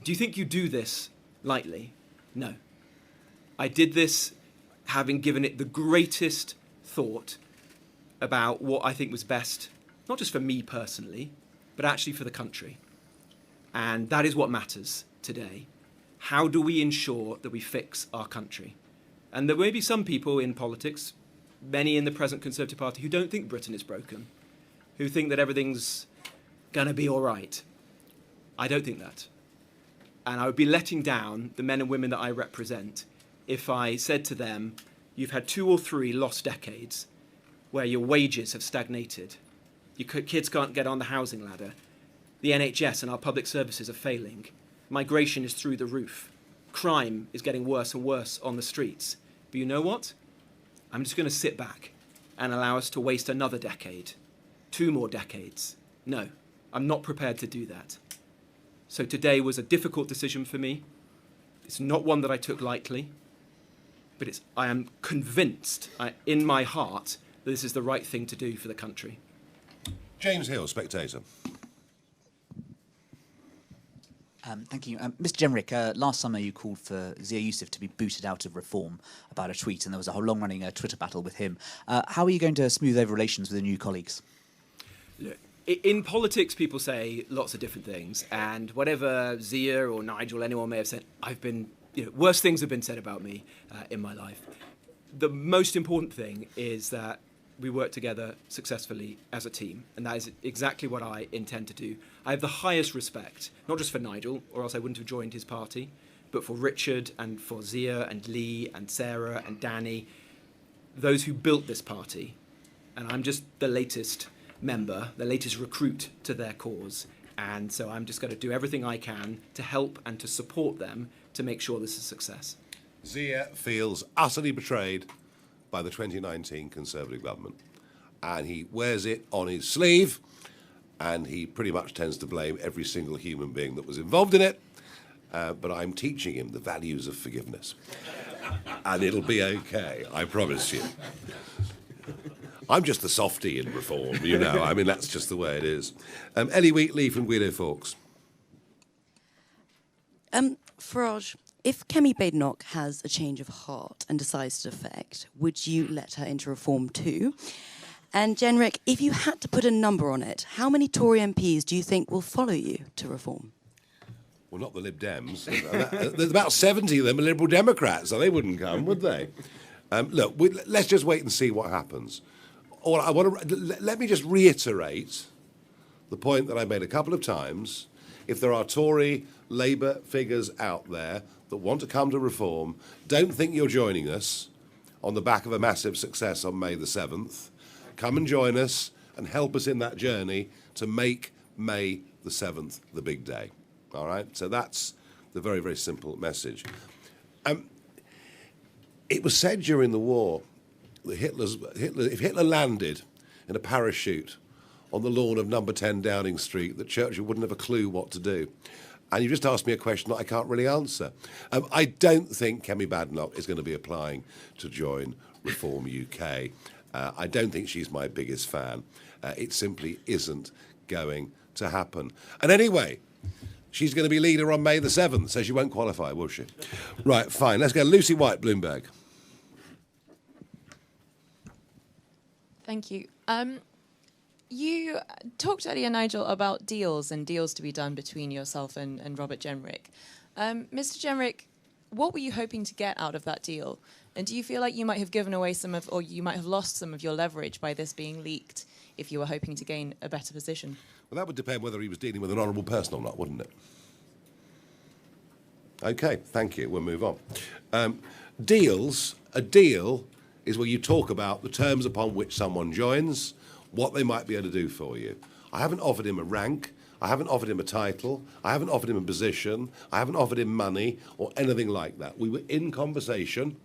Do you think you do this lightly? No. I did this having given it the greatest thought about what I think was best, not just for me personally, but actually for the country. And that is what matters today. How do we ensure that we fix our country? And there may be some people in politics, many in the present Conservative Party, who don't think Britain is broken, who think that everything's going to be all right. I don't think that. And I would be letting down the men and women that I represent if I said to them, you've had 2 or 3 lost decades where your wages have stagnated, your kids can't get on the housing ladder, the NHS and our public services are failing, migration is through the roof, crime is getting worse and worse on the streets. But you know what? I'm just going to sit back and allow us to waste another decade, 2 more decades. No, I'm not prepared to do that. So today was a difficult decision for me. It's not one that I took lightly, but I am convinced in my heart that this is the right thing to do for the country. James Hill, Spectator. Thank you. Mr Jenrick, last summer you called for Zia Youssef to be booted out of Reform about a tweet, and there was a whole long-running Twitter battle with him. How are you going to smooth over relations with the new colleagues? Look, in politics, people say lots of different things, and whatever Zia or Nigel, anyone may have said, worse things have been said about me in my life. The most important thing is that we work together successfully as a team, and that is exactly what I intend to do. I have the highest respect, not just for Nigel, or else I wouldn't have joined his party, but for Richard and for Zia and Lee and Sarah and Danny, those who built this party. And I'm just the latest member, the latest recruit to their cause. And so I'm just going to do everything I can to help and to support them to make sure this is a success. Zia feels utterly betrayed by the 2019 Conservative government, and he wears it on his sleeve, and he pretty much tends to blame every single human being that was involved in it, but I'm teaching him the values of forgiveness, and it'll be okay, I promise you. I'm just the softie in Reform, I mean, that's just the way it is. Ellie Wheatley from Guido Fawkes. Farage, if Kemi Badenoch has a change of heart and decides to defect, would you let her into Reform too? And Jenrick, if you had to put a number on it, how many Tory MPs do you think will follow you to Reform? Well, not the Lib Dems. There's about 70 of them are Liberal Democrats, so they wouldn't come, would they? Look, let's just wait and see what happens. Let me just reiterate the point that I made a couple of times. If there are Tory, Labour figures out there that want to come to Reform, don't think you're joining us on the back of a massive success on May the 7th. Come and join us and help us in that journey to make May the 7th the big day. All right? So that's the very, very simple message. It was said during the war that if Hitler landed in a parachute on the lawn of number 10 Downing Street that Churchill wouldn't have a clue what to do. And you just asked me a question that I can't really answer. I don't think Kemi Badenoch is going to be applying to join Reform UK. I don't think she's my biggest fan. It simply isn't going to happen. And anyway, she's going to be leader on May the 7th, so she won't qualify, will she? Right, fine. Let's go. Lucy White, Bloomberg. Thank you. You talked earlier, Nigel, about deals and deals to be done between yourself and Robert Jenrick. Mr. Jenrick, what were you hoping to get out of that deal? And do you feel like you might have given away some of, or you might have lost some of your leverage by this being leaked if you were hoping to gain a better position? Well, that would depend whether he was dealing with an honourable person or not, wouldn't it? OK, thank you. We'll move on. Deals. A deal is where you talk about the terms upon which someone joins, what they might be able to do for you. I haven't offered him a rank. I haven't offered him a title. I haven't offered him a position. I haven't offered him money or anything like that. We were in conversation,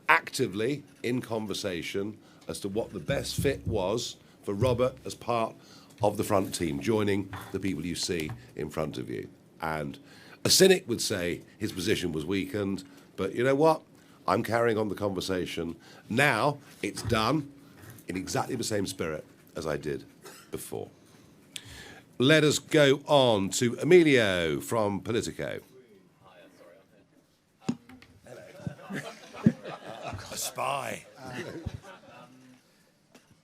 actively in conversation, as to what the best fit was for Robert as part of the front team, joining the people you see in front of you. And a cynic would say his position was weakened, but you know what? I'm carrying on the conversation. Now it's done in exactly the same spirit as I did before. Let us go on to Emilio from Politico. A spy.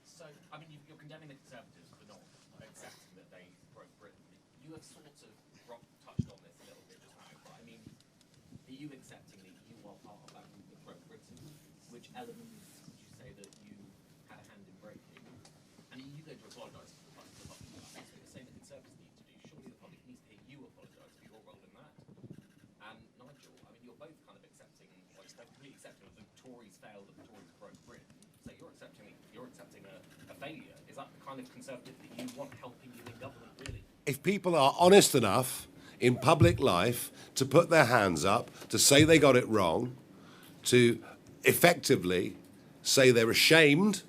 So, I mean, you're condemning the Conservatives for not accepting that they broke Britain. You have sort of touched on this a little bit just now, but I mean, are you accepting that you are part of that group that broke Britain? Which elements would you say that you had a hand in breaking? And are you going to apologise to the public? That's what you're saying the Conservatives need to do. Surely the public needs to hear you apologise for your role in that. And Nigel, I mean, you're both kind of accepting, like, completely accepting that the Tories failed and the Tories broke Britain. So you're accepting a failure. Is that the kind of Conservative that you want helping you in government, really? If people are honest enough in public life to put their hands up, to say they got it wrong, to effectively say they're ashamed,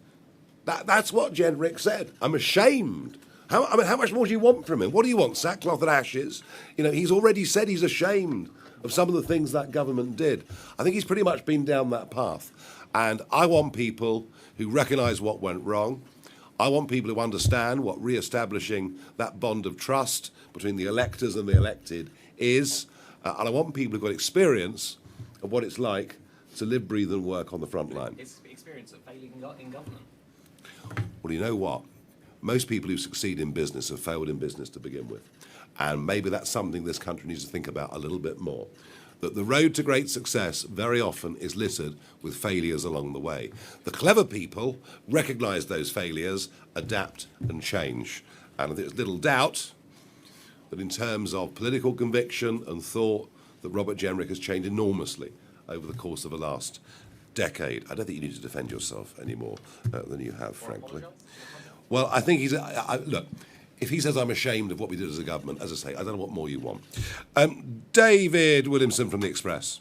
that's what Jenrick said. I'm ashamed. How much more do you want from him? What do you want, sackcloth and ashes? You know, he's already said he's ashamed of some of the things that government did. I think he's pretty much been down that path. And I want people who recognise what went wrong. I want people who understand what re-establishing that bond of trust between the electors and the elected is. And I want people who've got experience of what it's like to live, breathe and work on the front line. It's experience of failing in government. Well, you know what? Most people who succeed in business have failed in business to begin with. And maybe that's something this country needs to think about a little bit more. That the road to great success very often is littered with failures along the way. The clever people recognise those failures, adapt and change. And I think there's little doubt that in terms of political conviction and thought, that Robert Jenrick has changed enormously over the course of the last decade. I don't think you need to defend yourself any more than you have, frankly. Well, I think he's... look, if he says I'm ashamed of what we did as a government, as I say, I don't know what more you want. David Williamson from The Express.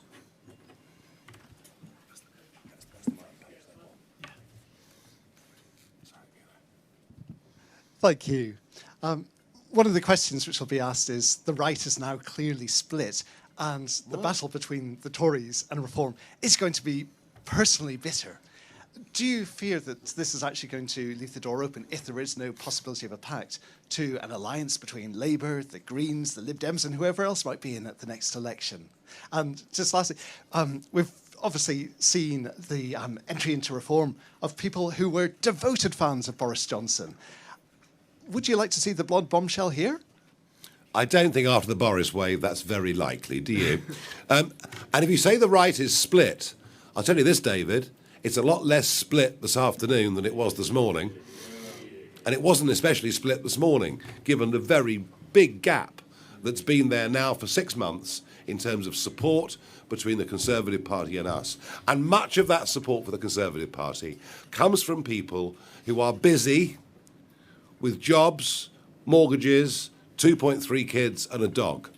Thank you. One of the questions which will be asked is, the right is now clearly split, and the battle between the Tories and Reform is going to be personally bitter. Do you fear that this is actually going to leave the door open, if there is no possibility of a pact, to an alliance between Labour, the Greens, the Lib Dems and whoever else might be in at the next election? And just lastly, we've obviously seen the entry into Reform of people who were devoted fans of Boris Johnson. Would you like to see the blood bombshell here? I don't think after the Boris wave that's very likely, do you? And if you say the right is split, I'll tell you this, David, it's a lot less split this afternoon than it was this morning. And it wasn't especially split this morning, given the very big gap that's been there now for 6 months in terms of support between the Conservative Party and us. And much of that support for the Conservative Party comes from people who are busy with jobs, mortgages, 2.3 kids and a dog.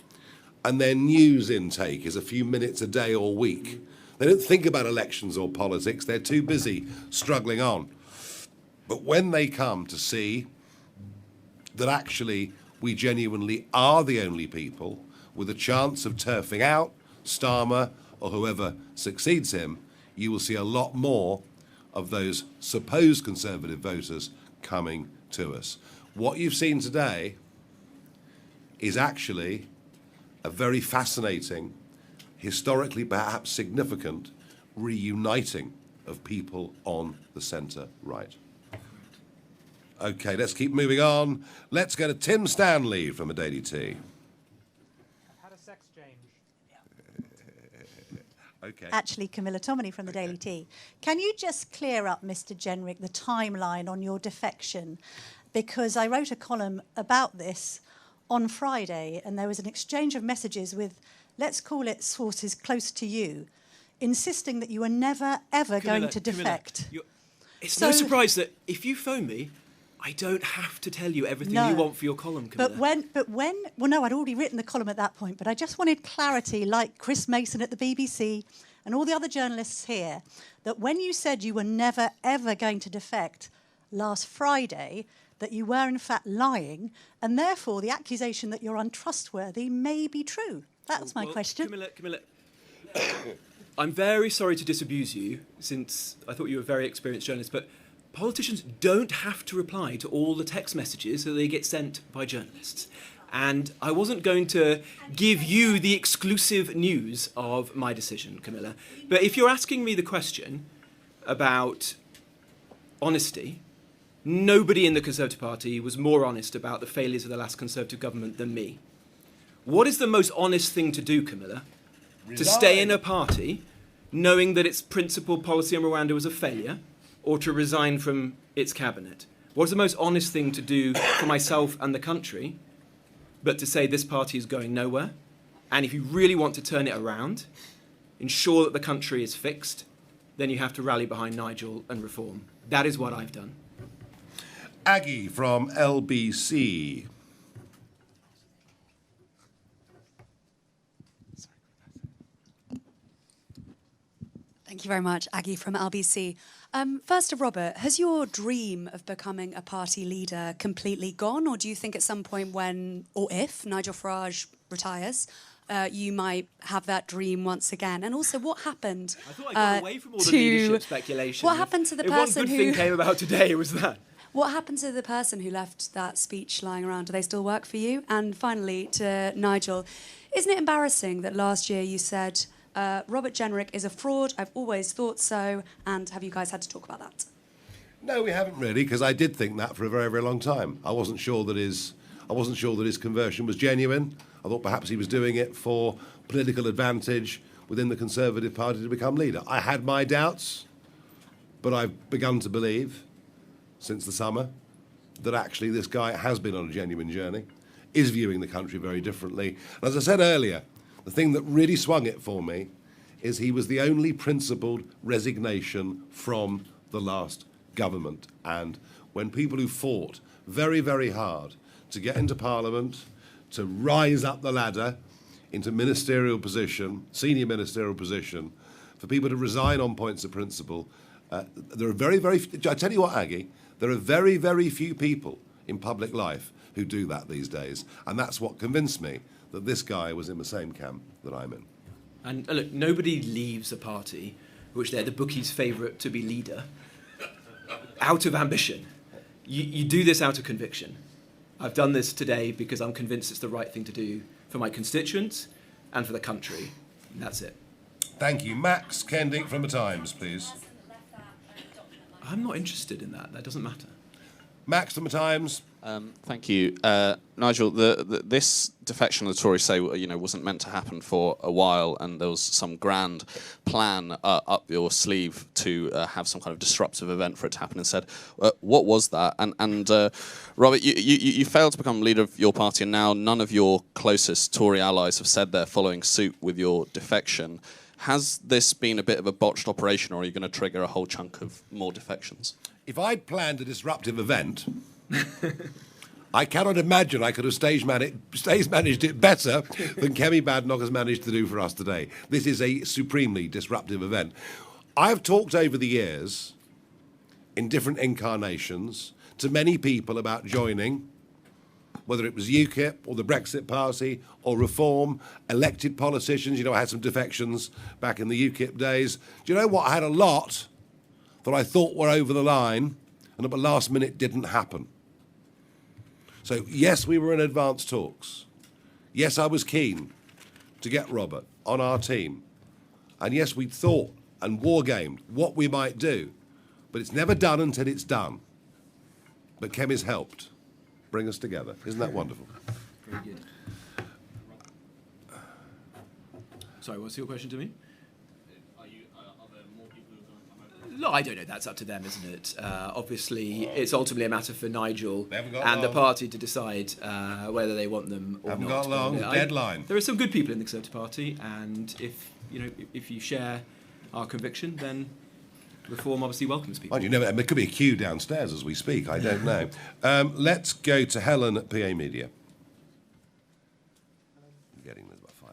And their news intake is a few minutes a day or week. They don't think about elections or politics. They're too busy struggling on. But when they come to see that actually we genuinely are the only people with a chance of turfing out Starmer or whoever succeeds him, you will see a lot more of those supposed Conservative voters coming to us. What you've seen today is actually a very fascinating, historically perhaps significant, reuniting of people on the centre-right. OK, let's keep moving on. Let's go to Tim Stanley from the Daily Tea. I've had a sex change. OK. Actually, Camilla Tominey from the Daily Tea. Can you just clear up, Mr. Jenrick, the timeline on your defection? Because I wrote a column about this on Friday, and there was an exchange of messages with, let's call it sources close to you, insisting that you were never, ever going to defect. It's no surprise that if you phone me, I don't have to tell you everything you want for your column, Camilla. Well, no, I'd already written the column at that point, but I just wanted clarity, like Chris Mason at the BBC and all the other journalists here, that when you said you were never, ever going to defect last Friday, that you were in fact lying, and therefore the accusation that you're untrustworthy may be true. That's my question. Camilla, I'm very sorry to disabuse you, since I thought you were a very experienced journalist, but politicians don't have to reply to all the text messages that they get sent by journalists. And I wasn't going to give you the exclusive news of my decision, Camilla. But if you're asking me the question about honesty, nobody in the Conservative Party was more honest about the failures of the last Conservative government than me. What is the most honest thing to do, Camilla? Resign. To stay in a party knowing that its principal policy on Rwanda was a failure, or to resign from its cabinet? What's the most honest thing to do for myself and the country but to say this party is going nowhere? And if you really want to turn it around, ensure that the country is fixed, then you have to rally behind Nigel and reform. That is what I've done. Aggie from LBC. Thank you very much, Aggie from LBC. First to Robert, has your dream of becoming a party leader completely gone, or do you think at some point when, or if, Nigel Farage retires, you might have that dream once again? And also, what happened I thought I got away from all the leadership speculation. What happened to the if person one good who... thing came about today, it was that. What happened to the person who left that speech lying around? Do they still work for you? And finally, to Nigel, isn't it embarrassing that last year you said Robert Jenrick is a fraud? I've always thought so. And have you guys had to talk about that? No, we haven't really, because I did think that for a very, very long time. I wasn't sure that his conversion was genuine. I thought perhaps he was doing it for political advantage within the Conservative Party to become leader. I had my doubts, but I've begun to believe since the summer that actually this guy has been on a genuine journey, is viewing the country very differently. And as I said earlier, the thing that really swung it for me is he was the only principled resignation from the last government. And when people who fought very, very hard to get into Parliament, to rise up the ladder into ministerial position, senior ministerial position, for people to resign on points of principle, there are very, very... I tell you what, Aggie, there are very, very few people in public life who do that these days. And that's what convinced me that this guy was in the same camp that I'm in. And look, nobody leaves a party which they're the bookies' favourite to be leader out of ambition. You do this out of conviction. I've done this today because I'm convinced it's the right thing to do for my constituents and for the country. And that's it. Thank you. Max Kendick from The Times, please. I'm not interested in that. That doesn't matter. Max from The Times. Thank you, Nigel. This defection, the Tories say, wasn't meant to happen for a while, and there was some grand plan up your sleeve to have some kind of disruptive event for it to happen. Instead, what was that? And Robert, you failed to become leader of your party, and now none of your closest Tory allies have said they're following suit with your defection. Has this been a bit of a botched operation, or are you going to trigger a whole chunk of more defections? If I'd planned a disruptive event, I cannot imagine I could have stage managed it better than Kemi Badenoch has managed to do for us today. This is a supremely disruptive event. I've talked over the years in different incarnations to many people about joining, whether it was UKIP or the Brexit Party or Reform, elected politicians. You know, I had some defections back in the UKIP days. Do you know what? I had a lot that I thought were over the line and at the last minute didn't happen. So, yes, we were in advanced talks. Yes, I was keen to get Robert on our team. And yes, we thought and wargamed what we might do. But it's never done until it's done. But Kemi's helped bring us together. Isn't that wonderful? Very good. Sorry, what's your question to me? Are there more people who are going to come over? No, I don't know. That's up to them, isn't it? Obviously, it's ultimately a matter for Nigel They haven't got and the long. party to decide whether they want them or Haven't not. got long. But, Deadline. There are some good people in the Conservative Party, and if you share our conviction, then Reform obviously welcomes people. Mind you, there could be a queue downstairs as we speak. I don't know. Let's go to Helen at PA Media. I'm getting there's about 5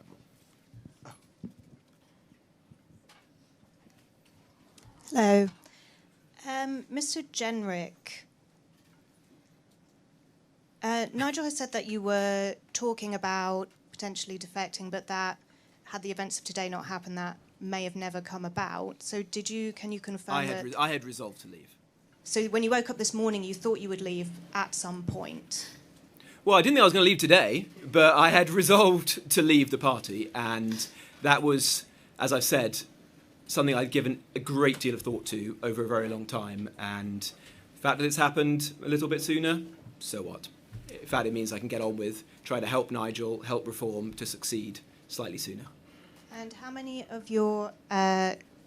more. Hello. Mr. Jenrick, Nigel has said that you were talking about potentially defecting, but that had the events of today not happened, that may have never come about. So can you confirm that? I had resolved to leave. So when you woke up this morning, you thought you would leave at some point? Well, I didn't think I was going to leave today, but I had resolved to leave the party, and that was, as I've said, something I'd given a great deal of thought to over a very long time, and the fact that it's happened a little bit sooner, so what? In fact, it means I can get on with trying to help Nigel, help Reform to succeed slightly sooner. And how many of your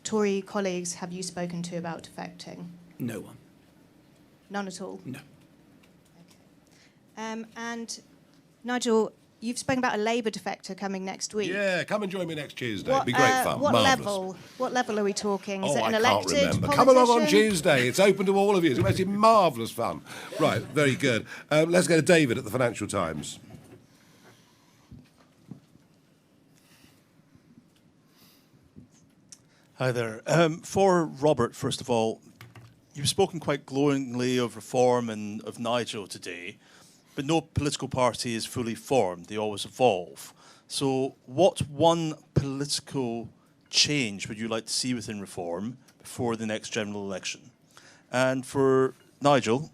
Tory colleagues have you spoken to about defecting? No one. None at all? No. And Nigel, you've spoken about a Labour defector coming next week. Yeah, come and join me next Tuesday. It'd be great fun. What Marvellous. What level are we talking? Is it I an can't elected remember. politician? Come along on Tuesday. It's open to all of you. It's actually marvellous fun. Right, very good. Let's go to David at the Financial Times. Hi there. For Robert, first of all, you've spoken quite glowingly of Reform and of Nigel today, but no political party is fully formed. They always evolve. So what one political change would you like to see within Reform before the next general election? And for Nigel,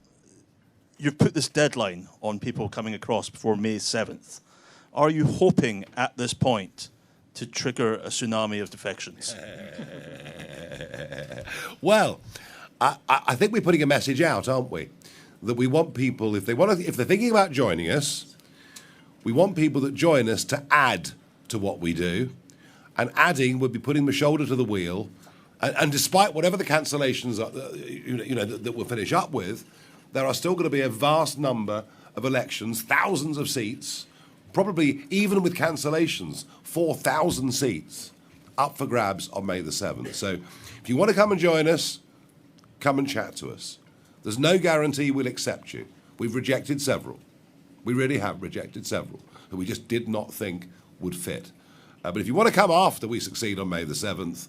you've put this deadline on people coming across before May 7th. Are you hoping at this point to trigger a tsunami of defections? Well, I think we're putting a message out, aren't we? That we want people, if they're thinking about joining us, we want people that join us to add to what we do, and adding would be putting the shoulder to the wheel. And despite whatever the cancellations are, that we'll finish up with, there are still going to be a vast number of elections, thousands of seats, probably even with cancellations, 4,000 seats up for grabs on May the 7th. So if you want to come and join us, come and chat to us. There's no guarantee we'll accept you. We've rejected several. We really have rejected several who we just did not think would fit. But if you want to come after we succeed on May the 7th,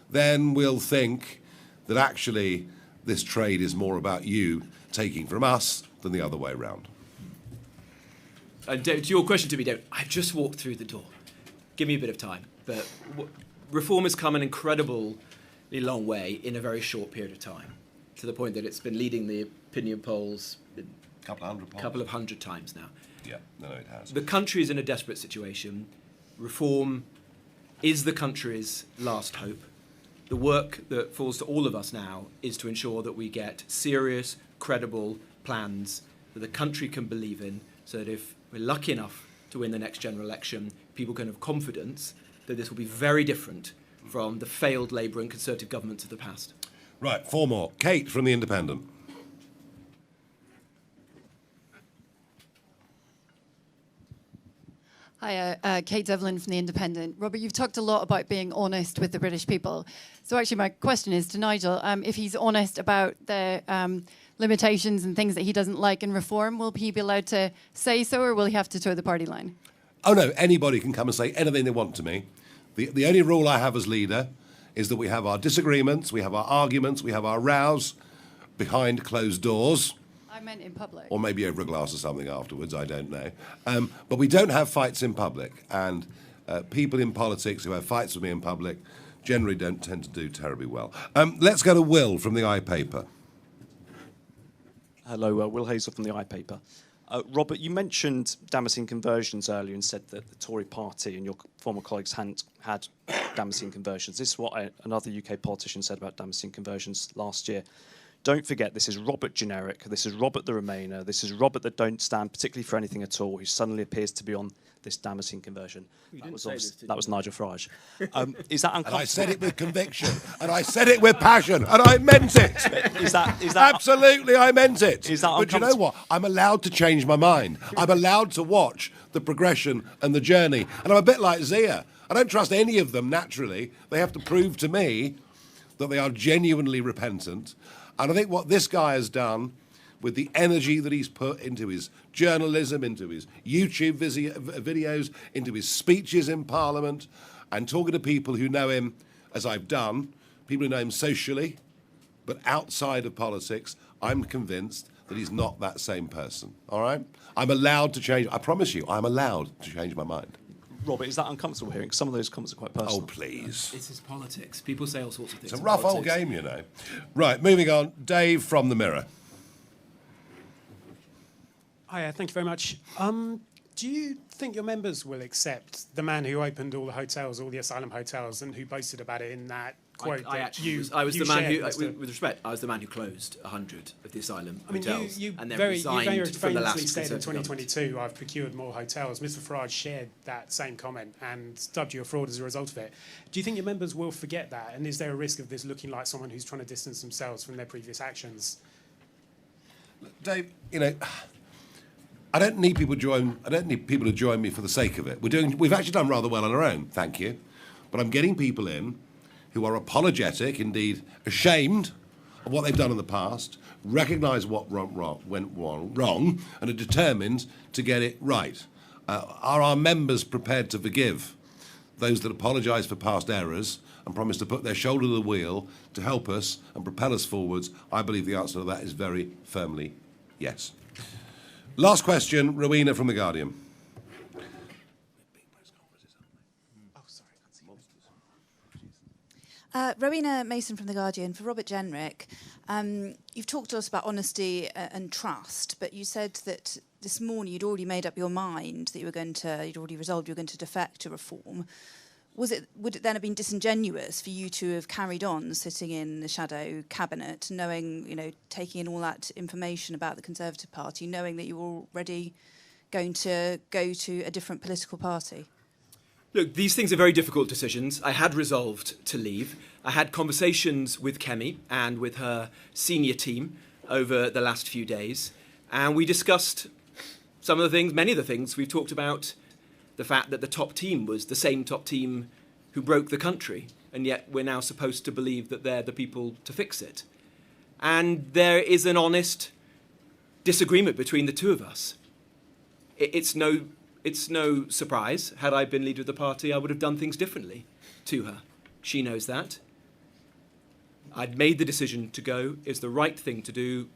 then we'll think that actually this trade is more about you taking from us than the other way around. And to your question to me, David, I've just walked through the door. Give me a bit of time. But Reform has come an incredibly long way in a very short period of time, to the point that it's been leading the opinion polls a couple of hundred times now. Yeah, no, it has. The country is in a desperate situation. Reform is the country's last hope. The work that falls to all of us now is to ensure that we get serious, credible plans that the country can believe in, so that if we're lucky enough to win the next general election, people can have confidence that this will be very different from the failed Labour and Conservative governments of the past. Right, 4 more. Kate from The Independent. Hi, Kate Devlin from The Independent. Robert, you've talked a lot about being honest with the British people. So actually my question is to Nigel, if he's honest about the limitations and things that he doesn't like in Reform, will he be allowed to say so, or will he have to toe the party line? Oh no, anybody can come and say anything they want to me. The only rule I have as leader is that we have our disagreements, we have our arguments, we have our rows, behind closed doors. I meant in public. Or maybe over a glass or something afterwards, I don't know. But we don't have fights in public, and people in politics who have fights with me in public generally don't tend to do terribly well. Let's go to Will from the iPaper. Hello, Will Hazel from the iPaper. Robert, you mentioned Damascene conversions earlier and said that the Tory party and your former colleagues hadn't had Damascene conversions. This is what another UK politician said about Damascene conversions last year. Don't forget, this is Robert Jenrick, this is Robert the Remainer, this is Robert that don't stand particularly for anything at all, who suddenly appears to be on this Damascene conversion. That was Nigel Farage. Is that uncomfortable? And I said it with conviction, and I said it with passion, and I meant it. Is that Absolutely, I meant it. Is that but you know what? I'm allowed to change my mind. I'm allowed to watch the progression and the journey. And I'm a bit like Zia. I don't trust any of them naturally. They have to prove to me that they are genuinely repentant. And I think what this guy has done with the energy that he's put into his journalism, into his YouTube videos, into his speeches in Parliament, and talking to people who know him, as I've done, people who know him socially, but outside of politics, I'm convinced that he's not that same person, all right? I'm allowed to change, I promise you, I'm allowed to change my mind. Robert, is that uncomfortable hearing? Some of those comments are quite personal. Oh, please. This is politics. People say all sorts of things. It's a rough old game, you know. Right, moving on. Dave from the Mirror. Hi, thank you very much. Do you think your members will accept the man who opened all the hotels, all the asylum hotels, and who boasted about it in that quote? I was the man who, with respect, I was the man who closed 100 of the asylum hotels, and then resigned from the last famously said in Conservative 2022, "I've procured more hotels." Mr. Farage shared that same comment and dubbed you a fraud as a result of it. Do you think your members will forget that? And is there a risk of this looking like someone who's trying to distance themselves from their previous actions? Dave, you know, I don't need people to join me for the sake of it. We've actually done rather well on our own, thank you. But I'm getting people in who are apologetic, indeed ashamed of what they've done in the past, recognise what went wrong, and are determined to get it right. Are our members prepared to forgive those that apologise for past errors and promise to put their shoulder to the wheel to help us and propel us forwards? I believe the answer to that is very firmly yes. Last question, Rowena from The Guardian. Rowena Mason from The Guardian. For Robert Jenrick, you've talked to us about honesty and trust, but you said that this morning you'd already made up your mind that you'd already resolved you were going to defect to reform. Would it then have been disingenuous for you to have carried on sitting in the shadow cabinet, knowing, taking in all that information about the Conservative Party, knowing that you were already going to go to a different political party? Look, these things are very difficult decisions. I had resolved to leave. I had conversations with Kemi and with her senior team over the last few days, and we discussed many of the things we've talked about. The fact that the top team was the same top team who broke the country, and yet we're now supposed to believe that they're the people to fix it. And there is an honest disagreement between the two of us. It's no surprise. Had I been leader of the party, I would have done things differently to her. She knows that. I'd made the decision to go. It's the right thing to do.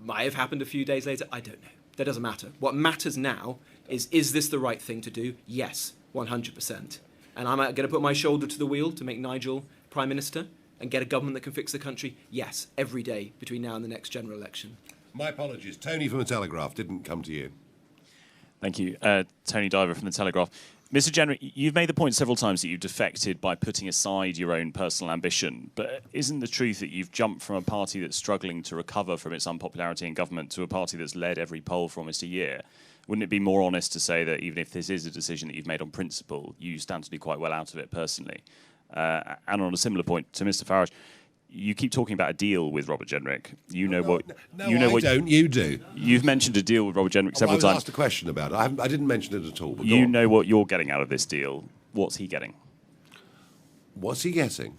Might have happened a few days later. I don't know. That doesn't matter. What matters now is this the right thing to do? Yes, 100%. And I'm going to put my shoulder to the wheel to make Nigel Prime Minister and get a government that can fix the country? Yes, every day between now and the next general election. My apologies. Tony from The Telegraph didn't come to you. Thank you. Tony Diver from The Telegraph. Mr. Jenrick, you've made the point several times that you've defected by putting aside your own personal ambition, but isn't the truth that you've jumped from a party that's struggling to recover from its unpopularity in government to a party that's led every poll for almost a year? Wouldn't it be more honest to say that even if this is a decision that you've made on principle, you stand to do quite well out of it personally? And on a similar point to Mr. Farage, you keep talking about a deal with Robert Jenrick. You don't. You do. You've mentioned a deal with Robert Jenrick several times. I was asked a question about it. I didn't mention it at all. But you know what you're getting out of this deal. What's he getting? What's he getting?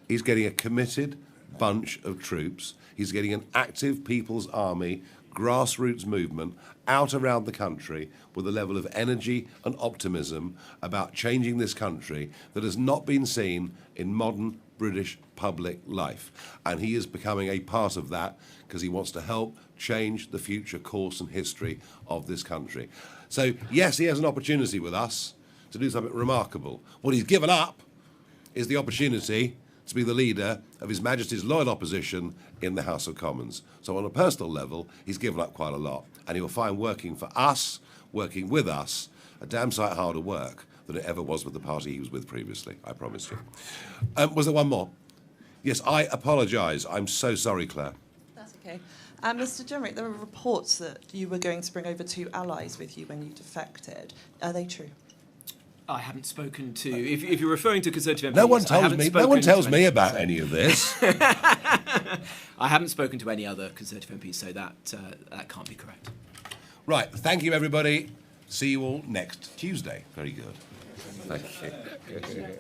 He's getting a committed bunch of troops. He's getting an active People's Army, grassroots movement out around the country with a level of energy and optimism about changing this country that has not been seen in modern British public life. And he is becoming a part of that because he wants to help change the future course and history of this country. So, yes, he has an opportunity with us to do something remarkable. What he's given up is the opportunity to be the leader of His Majesty's loyal opposition in the House of Commons. So on a personal level, he's given up quite a lot. And he will find working for us, working with us, a damn sight harder work than it ever was with the party he was with previously, I promise you. Was there one more? Yes, I apologise. I'm so sorry, Claire. That's okay. Mr. Jenrick, there are reports that you were going to bring over 2 allies with you when you defected. Are they true? I haven't spoken to. If you're referring to Conservative MPs, No one tells me about any of this. I haven't spoken to any other Conservative MPs, so that can't be correct. Right. Thank you, everybody. See you all next Tuesday. Very good. Thank you.